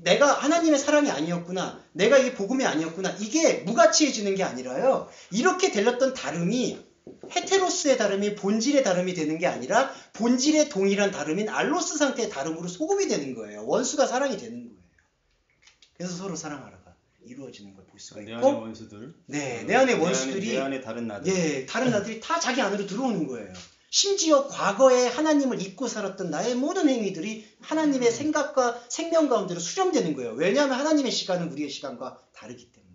Speaker 2: 내가 하나님의 사랑이 아니었구나. 내가 이 복음이 아니었구나. 이게 무가치해지는 게 아니라요. 이렇게 들렸던 다름이 헤테로스의 다름이 본질의 다름이 되는 게 아니라 본질의 동일한 다름인 알로스 상태의 다름으로 소급이 되는 거예요. 원수가 사랑이 되는 거예요. 그래서 서로 사랑하라가 이루어지는 걸 볼 수가 있고,
Speaker 4: 내 안의 원수들,
Speaker 2: 내 안의 원수들이,
Speaker 4: 내 안에 다른 나들,
Speaker 2: 예, 다른 나들이 다 자기 안으로 들어오는 거예요. 심지어 과거에 하나님을 잊고 살았던 나의 모든 행위들이 하나님의 생각과 생명 가운데로 수렴되는 거예요. 왜냐하면 하나님의 시간은 우리의 시간과 다르기 때문에.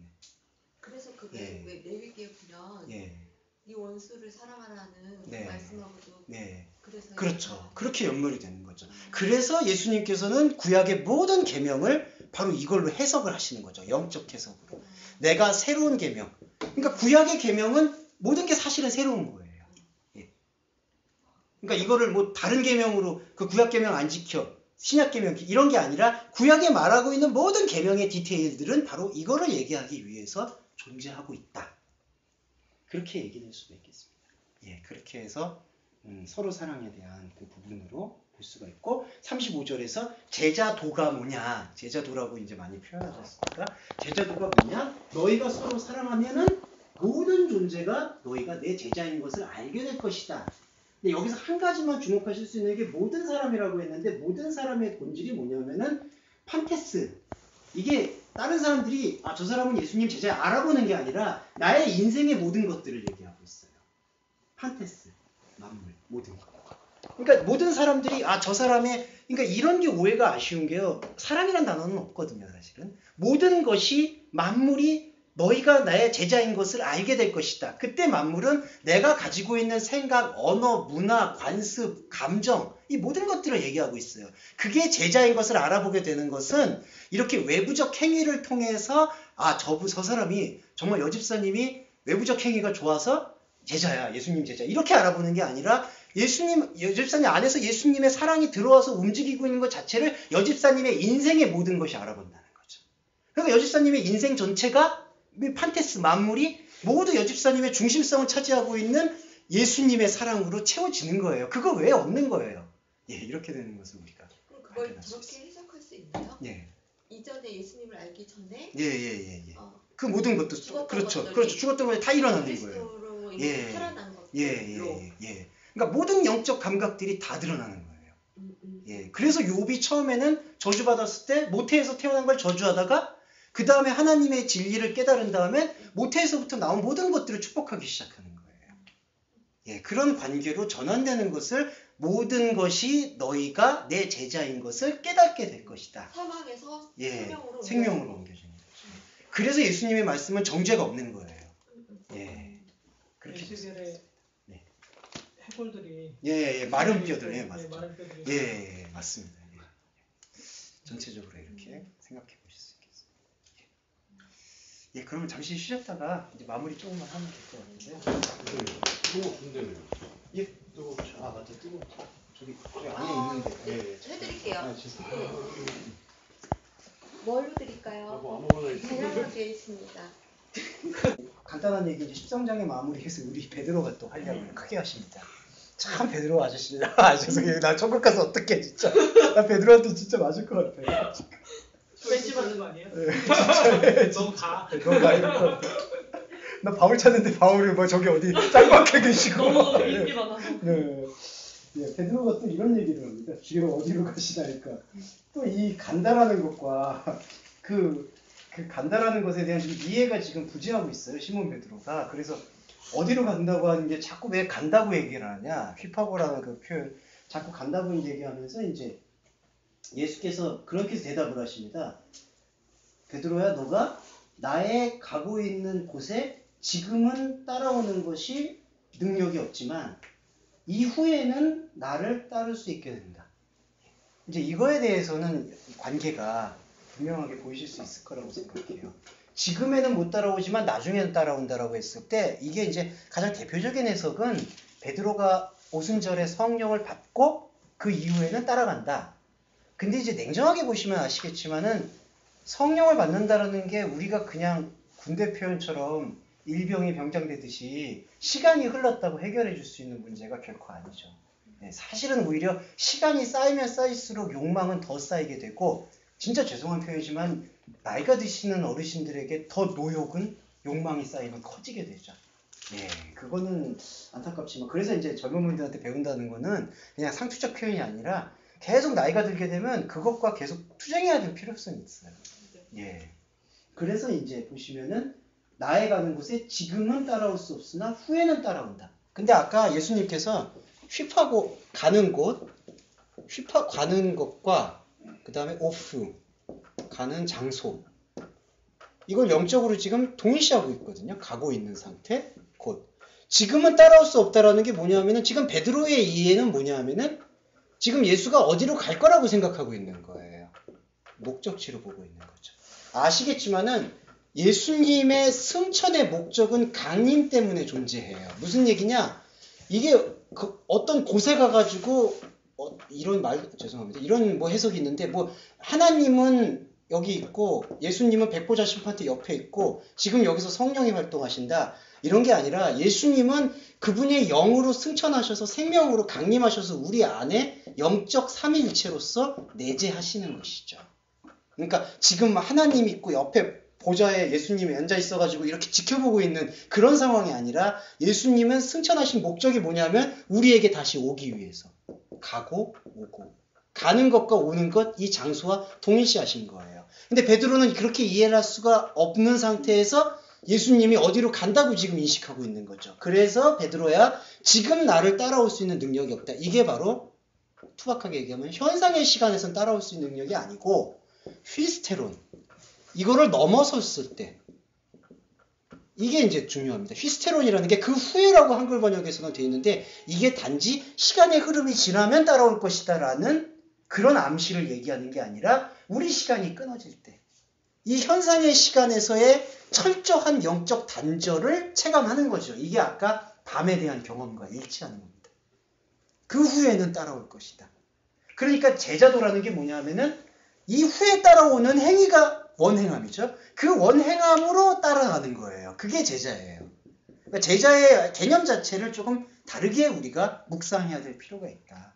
Speaker 3: 그래서 그게
Speaker 2: 예.
Speaker 3: 왜 레위기에 들으면
Speaker 2: 예.
Speaker 3: 네 원수를 사랑하라는
Speaker 2: 네.
Speaker 3: 말씀하고도
Speaker 2: 네.
Speaker 3: 그래서
Speaker 2: 그렇죠. 그렇게 연결이 되는 거죠. 그래서 예수님께서는 구약의 모든 계명을 바로 이걸로 해석을 하시는 거죠. 영적 해석으로. 내가 새로운 계명. 그러니까 구약의 계명은 모든 게 사실은 새로운 거예요. 예. 그러니까 이거를 뭐 다른 계명으로 그 구약 계명 안 지켜. 신약 계명 이런 게 아니라 구약에 말하고 있는 모든 계명의 디테일들은 바로 이거를 얘기하기 위해서 존재하고 있다. 그렇게 얘기할 수가 있겠습니다. 예, 그렇게 해서 서로 사랑에 대한 그 부분으로 볼 수가 있고 35절에서 제자도가 뭐냐? 제자도라고 이제 많이 표현하셨습니다. 제자도가 뭐냐? 너희가 서로 사랑하면은 모든 존재가 너희가 내 제자인 것을 알게 될 것이다. 근데 여기서 한 가지만 주목하실 수 있는 게 모든 사람이라고 했는데 모든 사람의 본질이 뭐냐면은 판테스. 이게 다른 사람들이 저 사람은 예수님 제자 알아보는 게 아니라 나의 인생의 모든 것들을 얘기하고 있어요. 판테스. 만물. 모든 것. 그러니까 모든 사람들이 저 사람의 그러니까 이런 게 오해가 아쉬운 게요. 사람이란 단어는 없거든요, 사실은. 모든 것이 만물이 너희가 나의 제자인 것을 알게 될 것이다. 그때 만물은 내가 가지고 있는 생각, 언어, 문화, 관습, 감정 이 모든 것들을 얘기하고 있어요. 그게 제자인 것을 알아보게 되는 것은 이렇게 외부적 행위를 통해서 저 사람이 정말 여집사님이 외부적 행위가 좋아서 제자야, 예수님 제자 이렇게 알아보는 게 아니라 여집사님 안에서 예수님의 사랑이 들어와서 움직이고 있는 것 자체를 여집사님의 인생의 모든 것이 알아본다는 거죠. 그러니까 여집사님의 인생 전체가 판테스 만물이 모두 여집사님의 중심성을 차지하고 있는 예수님의 사랑으로 채워지는 거예요. 그거 외에 없는 거예요. 예, 이렇게 되는 것을 우리가
Speaker 3: 그럼 그걸
Speaker 2: 알게 될 수
Speaker 3: 그렇게
Speaker 2: 있어요.
Speaker 3: 해석할 수 있나요?
Speaker 2: 예.
Speaker 3: 이전에 예수님을 알기 전에
Speaker 2: 예. 그 모든 것도
Speaker 3: 죽었던
Speaker 2: 그렇죠.
Speaker 3: 것들이
Speaker 2: 그렇죠. 죽었던 것이 다 일어나는 거예요.
Speaker 3: 그리스도로
Speaker 2: 예.
Speaker 3: 인해 살아난 것들로
Speaker 2: 예. 그러니까 모든 영적 감각들이 다 드러나는 거예요. 예. 그래서 욥이 처음에는 저주받았을 때 모태에서 태어난 걸 저주하다가 그 다음에 하나님의 진리를 깨달은 다음에 모태에서부터 나온 모든 것들을 축복하기 시작하는 거예요. 예, 그런 관계로 전환되는 것을 모든 것이 너희가 내 제자인 것을 깨닫게 될 것이다.
Speaker 3: 사망에서
Speaker 2: 예,
Speaker 3: 생명으로
Speaker 2: 생명으로 옮겨지는 거죠. 그래서 예수님의 말씀은 정죄가 없는 거예요. 예, 그렇게
Speaker 7: 시절에
Speaker 2: 네.
Speaker 7: 해골들이
Speaker 2: 예, 마른 뼈들, 예, 맞죠.
Speaker 7: 마른 뼈들이
Speaker 2: 예, 맞습니다. 예. 전체적으로 이렇게 생각해 보실 수 있겠습니다. 예, 그러면 잠시 쉬었다가 이제 마무리 조금만 하면 될 것 같은데요.
Speaker 6: 뜨거워 준대요.
Speaker 2: 예,
Speaker 6: 뜨겁죠.
Speaker 2: 맞다, 뜨거워. 저기 안에 있는데.
Speaker 3: 네, 해드릴게요.
Speaker 2: 죄송합니다.
Speaker 3: 뭘로 드릴까요?
Speaker 6: 뭐 아무거나 있어.
Speaker 3: 다양하게 있습니다.
Speaker 2: 간단한 얘기 이제 13장의 마무리해서 우리 베드로가 또 하려고 크게 하십니다. 참 베드로 아저씨라. 죄송해요. 나 천국 가서 어떡해 진짜. 나 베드로한테 진짜 맞을 것 같아.
Speaker 7: 벤치 받는 거 아니에요?
Speaker 2: 진짜.
Speaker 7: 너무 가.
Speaker 2: 너가 이럴 것 같아. 나 바울 찾는데 바울이 뭐 저기 어디 짤막해 계시고.
Speaker 5: 너무 인기 많아서.
Speaker 2: 네. 예, 베드로가 또 이런 얘기를 합니다. 주여 어디로 가시나니까. 또 이 간다라는 것과 그 간다라는 것에 대한 좀 이해가 지금 부재하고 있어요. 시몬 베드로가. 그래서 어디로 간다고 하는 게 자꾸 왜 간다고 얘기를 하냐. 휘파고라는 그 표현. 자꾸 간다고 얘기하면서 이제 예수께서 그렇게 대답을 하십니다. 베드로야, 너가 나의 가고 있는 곳에 지금은 따라오는 것이 능력이 없지만 이후에는 나를 따를 수 있게 된다. 이제 이거에 대해서는 관계가 분명하게 보이실 수 있을 거라고 생각해요. 지금에는 못 따라오지만 나중에는 따라온다라고 했을 때 이게 이제 가장 대표적인 해석은 베드로가 오순절에 성령을 받고 그 이후에는 따라간다. 근데 이제 냉정하게 보시면 아시겠지만은 성령을 받는다라는 게 우리가 그냥 군대 표현처럼 일병이 병장되듯이 시간이 흘렀다고 해결해 줄 수 있는 문제가 결코 아니죠. 네, 사실은 오히려 시간이 쌓이면 쌓일수록 욕망은 더 쌓이게 되고 진짜 죄송한 표현이지만 나이가 드시는 어르신들에게 더 노욕은 욕망이 쌓이면 커지게 되죠. 예, 그거는 안타깝지만 그래서 이제 젊은 분들한테 배운다는 거는 그냥 상투적 표현이 아니라 계속 나이가 들게 되면 그것과 계속 투쟁해야 될 필요성이 있어요. 예. 그래서 이제 보시면은 나의 가는 곳에 지금은 따라올 수 없으나 후에는 따라온다. 근데 아까 예수님께서 휘파고 가는 곳, 휘파 가는 것과 그 다음에 오프 가는 장소 이걸 영적으로 지금 동일시하고 있거든요. 가고 있는 상태, 곧. 지금은 따라올 수 없다라는 게 뭐냐면은 지금 베드로의 이해는 뭐냐면은 지금 예수가 어디로 갈 거라고 생각하고 있는 거예요. 목적지로 보고 있는 거죠. 아시겠지만은 예수님의 승천의 목적은 강림 때문에 존재해요. 무슨 얘기냐? 이게 어떤 곳에 가가지고 이런 말 죄송합니다. 이런 뭐 해석이 있는데 뭐 하나님은 여기 있고 예수님은 백보자 심판대 옆에 있고 지금 여기서 성령이 활동하신다. 이런 게 아니라 예수님은 그분의 영으로 승천하셔서 생명으로 강림하셔서 우리 안에 영적 삼위일체로서 내재하시는 것이죠. 그러니까 지금 하나님 있고 옆에 보좌에 예수님이 앉아 있어가지고 이렇게 지켜보고 있는 그런 상황이 아니라 예수님은 승천하신 목적이 뭐냐면 우리에게 다시 오기 위해서 가고 오고 가는 것과 오는 것 이 장소와 동일시하신 거예요. 근데 베드로는 그렇게 이해를 할 수가 없는 상태에서 예수님이 어디로 간다고 지금 인식하고 있는 거죠. 그래서 베드로야 지금 나를 따라올 수 있는 능력이 없다. 이게 바로 투박하게 얘기하면 현상의 시간에선 따라올 수 있는 능력이 아니고 휘스테론 이거를 넘어섰을 때 이게 이제 중요합니다. 휘스테론이라는 게 그 후에라고 한글 번역에서는 되어 있는데 이게 단지 시간의 흐름이 지나면 따라올 것이다 라는 그런 암시를 얘기하는 게 아니라 우리 시간이 끊어질 때 이 현상의 시간에서의 철저한 영적 단절을 체감하는 거죠. 이게 아까 밤에 대한 경험과 일치하는 겁니다. 그 후에는 따라올 것이다. 그러니까 제자도라는 게 뭐냐면은 이 후에 따라오는 행위가 원행함이죠. 그 원행함으로 따라가는 거예요. 그게 제자예요. 그러니까 제자의 개념 자체를 조금 다르게 우리가 묵상해야 될 필요가 있다.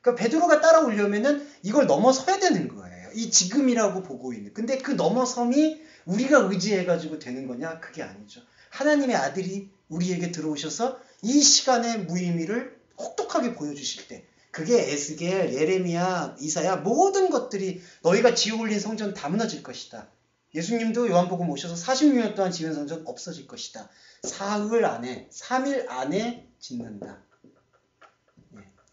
Speaker 2: 그러니까 베드로가 따라오려면은 이걸 넘어서야 되는 거예요. 이 지금이라고 보고 있는. 근데 그 넘어섬이 우리가 의지해가지고 되는 거냐? 그게 아니죠. 하나님의 아들이 우리에게 들어오셔서 이 시간의 무의미를 혹독하게 보여주실 때 그게 에스겔, 예레미야, 이사야 모든 것들이 너희가 지어 올린 성전 다 무너질 것이다. 예수님도 요한복음 오셔서 46년 동안 지은 성전 없어질 것이다. 사흘 안에, 3일 안에 짓는다.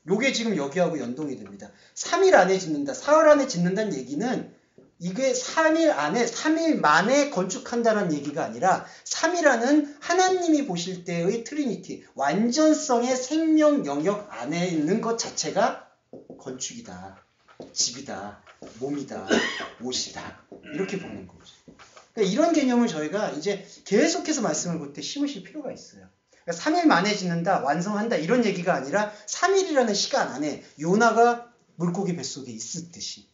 Speaker 2: 요게 지금 여기하고 연동이 됩니다. 3일 안에 짓는다. 사흘 안에 짓는다는 얘기는 이게 3일 안에, 3일 만에 건축한다는 얘기가 아니라 3이라는 하나님이 보실 때의 트리니티, 완전성의 생명 영역 안에 있는 것 자체가 건축이다, 집이다, 몸이다, 옷이다 이렇게 보는 거죠. 그러니까 이런 개념을 저희가 이제 계속해서 말씀을 볼 때 심으실 필요가 있어요. 그러니까 3일 만에 짓는다, 완성한다 이런 얘기가 아니라 3일이라는 시간 안에 요나가 물고기 뱃속에 있었듯이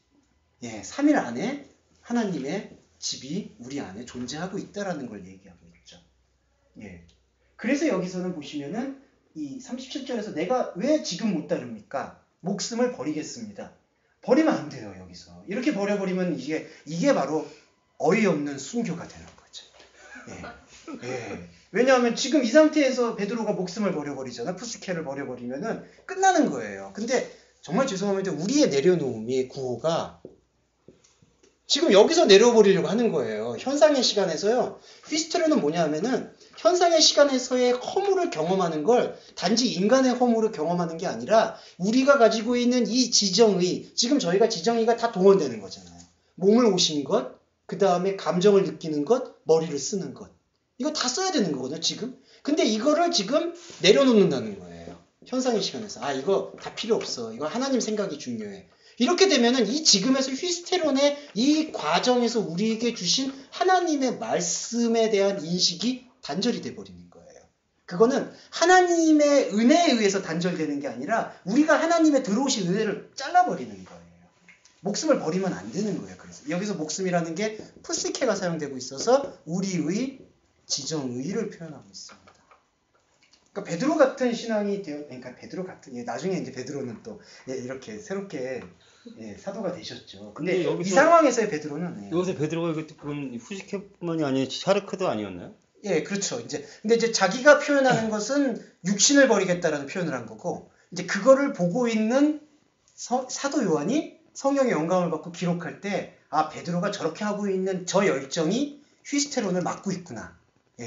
Speaker 2: 3일 안에 하나님의 집이 우리 안에 존재하고 있다라는 걸 얘기하고 있죠. 그래서 여기서는 보시면은 이 37절에서 내가 왜 지금 못 따릅니까? 목숨을 버리겠습니다. 버리면 안 돼요, 여기서. 이렇게 버려버리면 이게 바로 어이없는 순교가 되는 거죠. 왜냐하면 지금 이 상태에서 베드로가 목숨을 버려버리잖아. 푸스케를 버려버리면은 끝나는 거예요. 근데 정말 죄송합니다. 우리의 내려놓음이 구호가 지금 여기서 내려버리려고 하는 거예요. 현상의 시간에서요. 휘스테로는 뭐냐 하면은 현상의 시간에서의 허물을 경험하는 걸 단지 인간의 허물을 경험하는 게 아니라 우리가 가지고 있는 이 지정의, 지금 저희가 지정의가 다 동원되는 거잖아요. 몸을 오신 것, 그 다음에 감정을 느끼는 것, 머리를 쓰는 것. 이거 다 써야 되는 거거든요, 지금. 근데 이거를 지금 내려놓는다는 거예요. 현상의 시간에서. 이거 다 필요 없어. 이거 하나님 생각이 중요해. 이렇게 되면은 이 지금에서 휘스테론의 이 과정에서 우리에게 주신 하나님의 말씀에 대한 인식이 단절이 돼버리는 거예요. 그거는 하나님의 은혜에 의해서 단절되는 게 아니라 우리가 하나님의 들어오신 은혜를 잘라버리는 거예요. 목숨을 버리면 안 되는 거예요. 그래서 여기서 목숨이라는 게 푸스케가 사용되고 있어서 우리의 지정의를 표현하고 있습니다. 그러니까 베드로 같은 신앙이 그러니까 베드로 같은 나중에 이제 베드로는 또 이렇게 새롭게 사도가 되셨죠. 근데 이 상황에서의 베드로는
Speaker 4: 여기서 베드로가 그건 후시케뿐만이 아니라 샤르크도 아니었나요?
Speaker 2: 그렇죠. 근데 이제 자기가 표현하는 것은 육신을 버리겠다라는 표현을 한 거고 이제 그거를 보고 있는 사도 요한이 성령의 영감을 받고 기록할 때 베드로가 저렇게 하고 있는 저 열정이 휘스테론을 막고 있구나.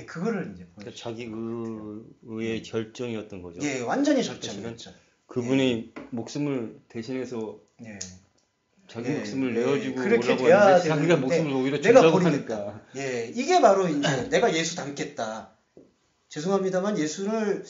Speaker 2: 그거를 이제
Speaker 4: 그러니까 자기 의의 결정이었던 거죠.
Speaker 2: 완전히 절정이었죠.
Speaker 4: 그분이 목숨을 대신해서 자기
Speaker 2: 예,
Speaker 4: 목숨을
Speaker 2: 예,
Speaker 4: 내어주고
Speaker 2: 그렇게
Speaker 4: 오라고
Speaker 2: 돼야
Speaker 4: 하는데 자기가
Speaker 2: 되는데
Speaker 4: 목숨을 오히려
Speaker 2: 내가
Speaker 4: 준다고
Speaker 2: 버리겠다.
Speaker 4: 하니까.
Speaker 2: 예, 이게 바로 이제 내가 예수 닮겠다. 죄송합니다만 예수를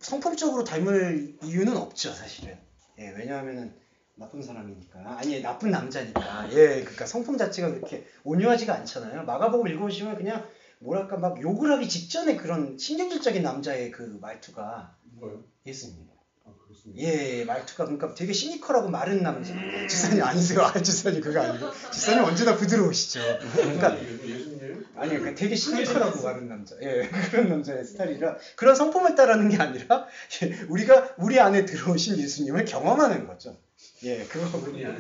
Speaker 2: 성품적으로 닮을 이유는 없죠, 사실은. 예, 왜냐하면은 나쁜 사람이니까. 아니, 나쁜 남자니까. 예, 그러니까 성품 자체가 그렇게 온유하지가 않잖아요. 마가복음 읽어보시면 그냥 뭐랄까 막 욕을 하기 직전에 그런 신경질적인 남자의 그 말투가
Speaker 6: 뭐요?
Speaker 2: 예수입니다.
Speaker 6: 아, 그렇습니다.
Speaker 2: 예, 말투가 그러니까 되게 시니컬하고 마른 남자. 지사님 아니세요? 아, 지사님 그거 아니고. 지사님 언제나 부드러우시죠. 그러니까
Speaker 6: 예수님이에요?
Speaker 2: 아니, 그러니까 되게 시니컬하고 마른 남자. 예, 그런 남자의 스타일이라 그런 성품을 따르는 게 아니라 예, 우리가 우리 안에 들어오신 예수님을 경험하는 거죠. 예, 그거군요.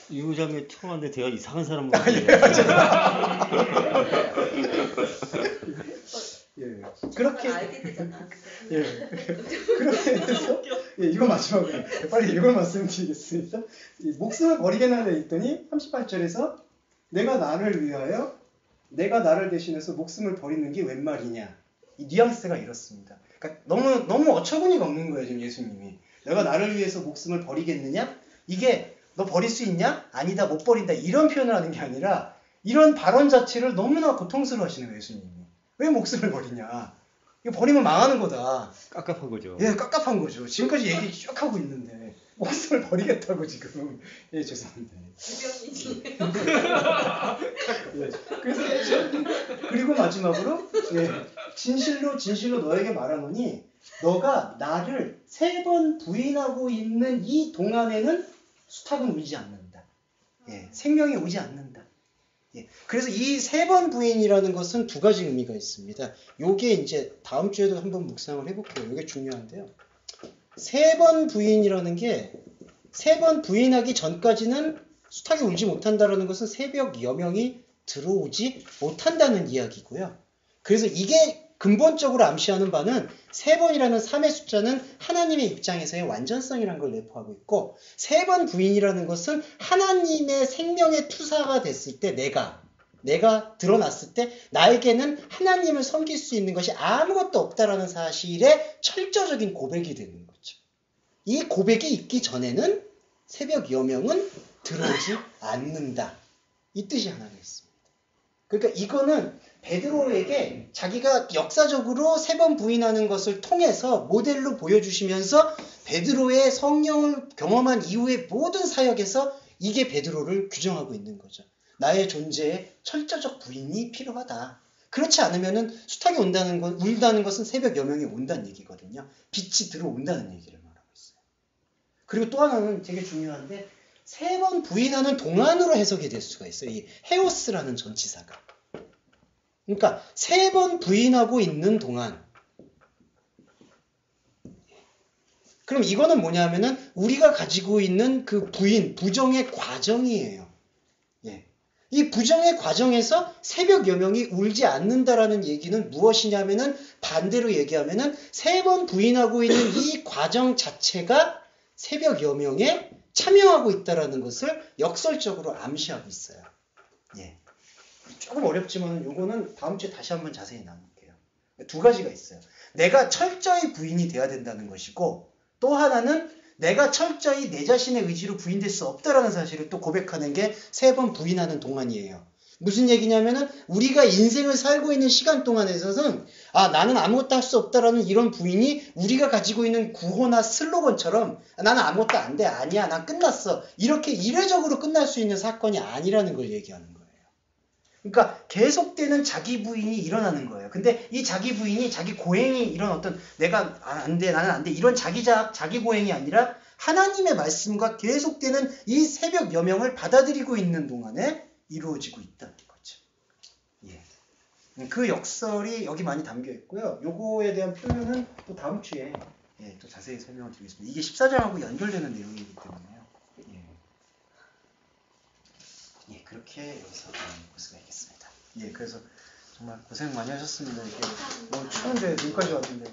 Speaker 4: 이 부장에 처음 왔는데 제가 이상한 사람으로
Speaker 2: 예,
Speaker 3: 그렇게
Speaker 2: 그렇게
Speaker 3: 알게 되잖아.
Speaker 2: 예, 그렇게 해서 예, 이거 마지막으로 빨리 이걸 말씀드리겠습니다. 이 목숨을 버리겠나 했더니 38절에서 내가 나를 위하여 내가 나를 대신해서 목숨을 버리는 게 웬 말이냐. 이 뉘앙스가 이렇습니다. 그러니까 너무 어처구니가 없는 거예요, 지금 예수님이. 내가 나를 위해서 목숨을 버리겠느냐? 이게 너 버릴 수 있냐? 아니다, 못 버린다. 이런 표현을 하는 게 아니라 이런 발언 자체를 너무나 고통스러워 하시는 거예요, 예수님이. 왜 목숨을 버리냐? 이거 버리면 망하는 거다.
Speaker 4: 깝깝한 거죠.
Speaker 2: 예, 깝깝한 거죠. 지금까지 얘기 쭉 하고 있는데 목숨을 버리겠다고 지금. 예, 죄송합니다.
Speaker 3: 주변이지.
Speaker 2: 예, 그래서 그리고 마지막으로 예, 진실로 너에게 말하노니 너가 나를 3번 부인하고 있는 이 동안에는 수탉은 울지 않는다. 예, 생명이 오지 않는다. 예, 그래서 이 3번 부인이라는 것은 2가지 의미가 있습니다. 요게 이제 다음 주에도 한번 묵상을 해볼게요. 요게 중요한데요. 3번 부인이라는 게 3번 부인하기 전까지는 수탉이 울지 못한다라는 것은 새벽 여명이 들어오지 못한다는 이야기고요. 그래서 이게 근본적으로 암시하는 바는 3번이라는 3의 숫자는 하나님의 입장에서의 완전성이라는 걸 내포하고 있고 3번 부인이라는 것은 하나님의 생명의 투사가 됐을 때 내가 드러났을 때 나에게는 하나님을 섬길 수 있는 것이 아무것도 없다라는 사실의 철저적인 고백이 되는 거죠. 이 고백이 있기 전에는 새벽 여명은 들어오지 않는다. 이 뜻이 하나가 있습니다. 그러니까 이거는 베드로에게 자기가 역사적으로 3번 부인하는 것을 통해서 모델로 보여주시면서 베드로의 성령을 경험한 이후의 모든 사역에서 이게 베드로를 규정하고 있는 거죠. 나의 존재에 철저적 부인이 필요하다. 그렇지 않으면은 수탉이 울다는 것은 새벽 여명이 온다는 얘기거든요. 빛이 들어온다는 얘기를 말하고 있어요. 그리고 또 하나는 되게 중요한데 3번 부인하는 동안으로 해석이 될 수가 있어요. 이 헤오스라는 전치사가. 그러니까 3번 부인하고 있는 동안. 그럼 이거는 뭐냐면은 우리가 가지고 있는 그 부정의 과정이에요. 예. 이 부정의 과정에서 새벽 여명이 울지 않는다라는 얘기는 무엇이냐면은 반대로 얘기하면은 3번 부인하고 있는 이 과정 자체가 새벽 여명에 참여하고 있다라는 것을 역설적으로 암시하고 있어요. 예. 조금 어렵지만 요거는 다음 주에 다시 한번 자세히 나눌게요. 2가지가 있어요. 내가 철저히 부인이 돼야 된다는 것이고 또 하나는 내가 철저히 내 자신의 의지로 부인될 수 없다라는 사실을 또 고백하는 게 3번 부인하는 동안이에요. 무슨 얘기냐면은 우리가 인생을 살고 있는 시간 동안에 있어서는 나는 아무것도 할 수 없다라는 이런 부인이 우리가 가지고 있는 구호나 슬로건처럼 나는 아무것도 안 돼, 아니야, 난 끝났어. 이렇게 이례적으로 끝날 수 있는 사건이 아니라는 걸 얘기하는 거예요. 그러니까 계속되는 자기 부인이 일어나는 거예요. 근데 이 자기 부인이 자기 고행이 이런 어떤 내가 안 돼, 나는 안 돼 이런 자기 고행이 아니라 하나님의 말씀과 계속되는 이 새벽 여명을 받아들이고 있는 동안에 이루어지고 있다는 거죠. 예. 그 역설이 여기 많이 담겨 있고요. 요거에 대한 표현은 또 다음 주에 또 자세히 설명을 드리겠습니다. 이게 14장하고 연결되는 내용이기 때문에요. 예, 그렇게 여기서 볼 수가 있겠습니다. 예, 그래서 정말 고생 많이 하셨습니다. 이렇게 너무 추운데 눈까지 왔는데.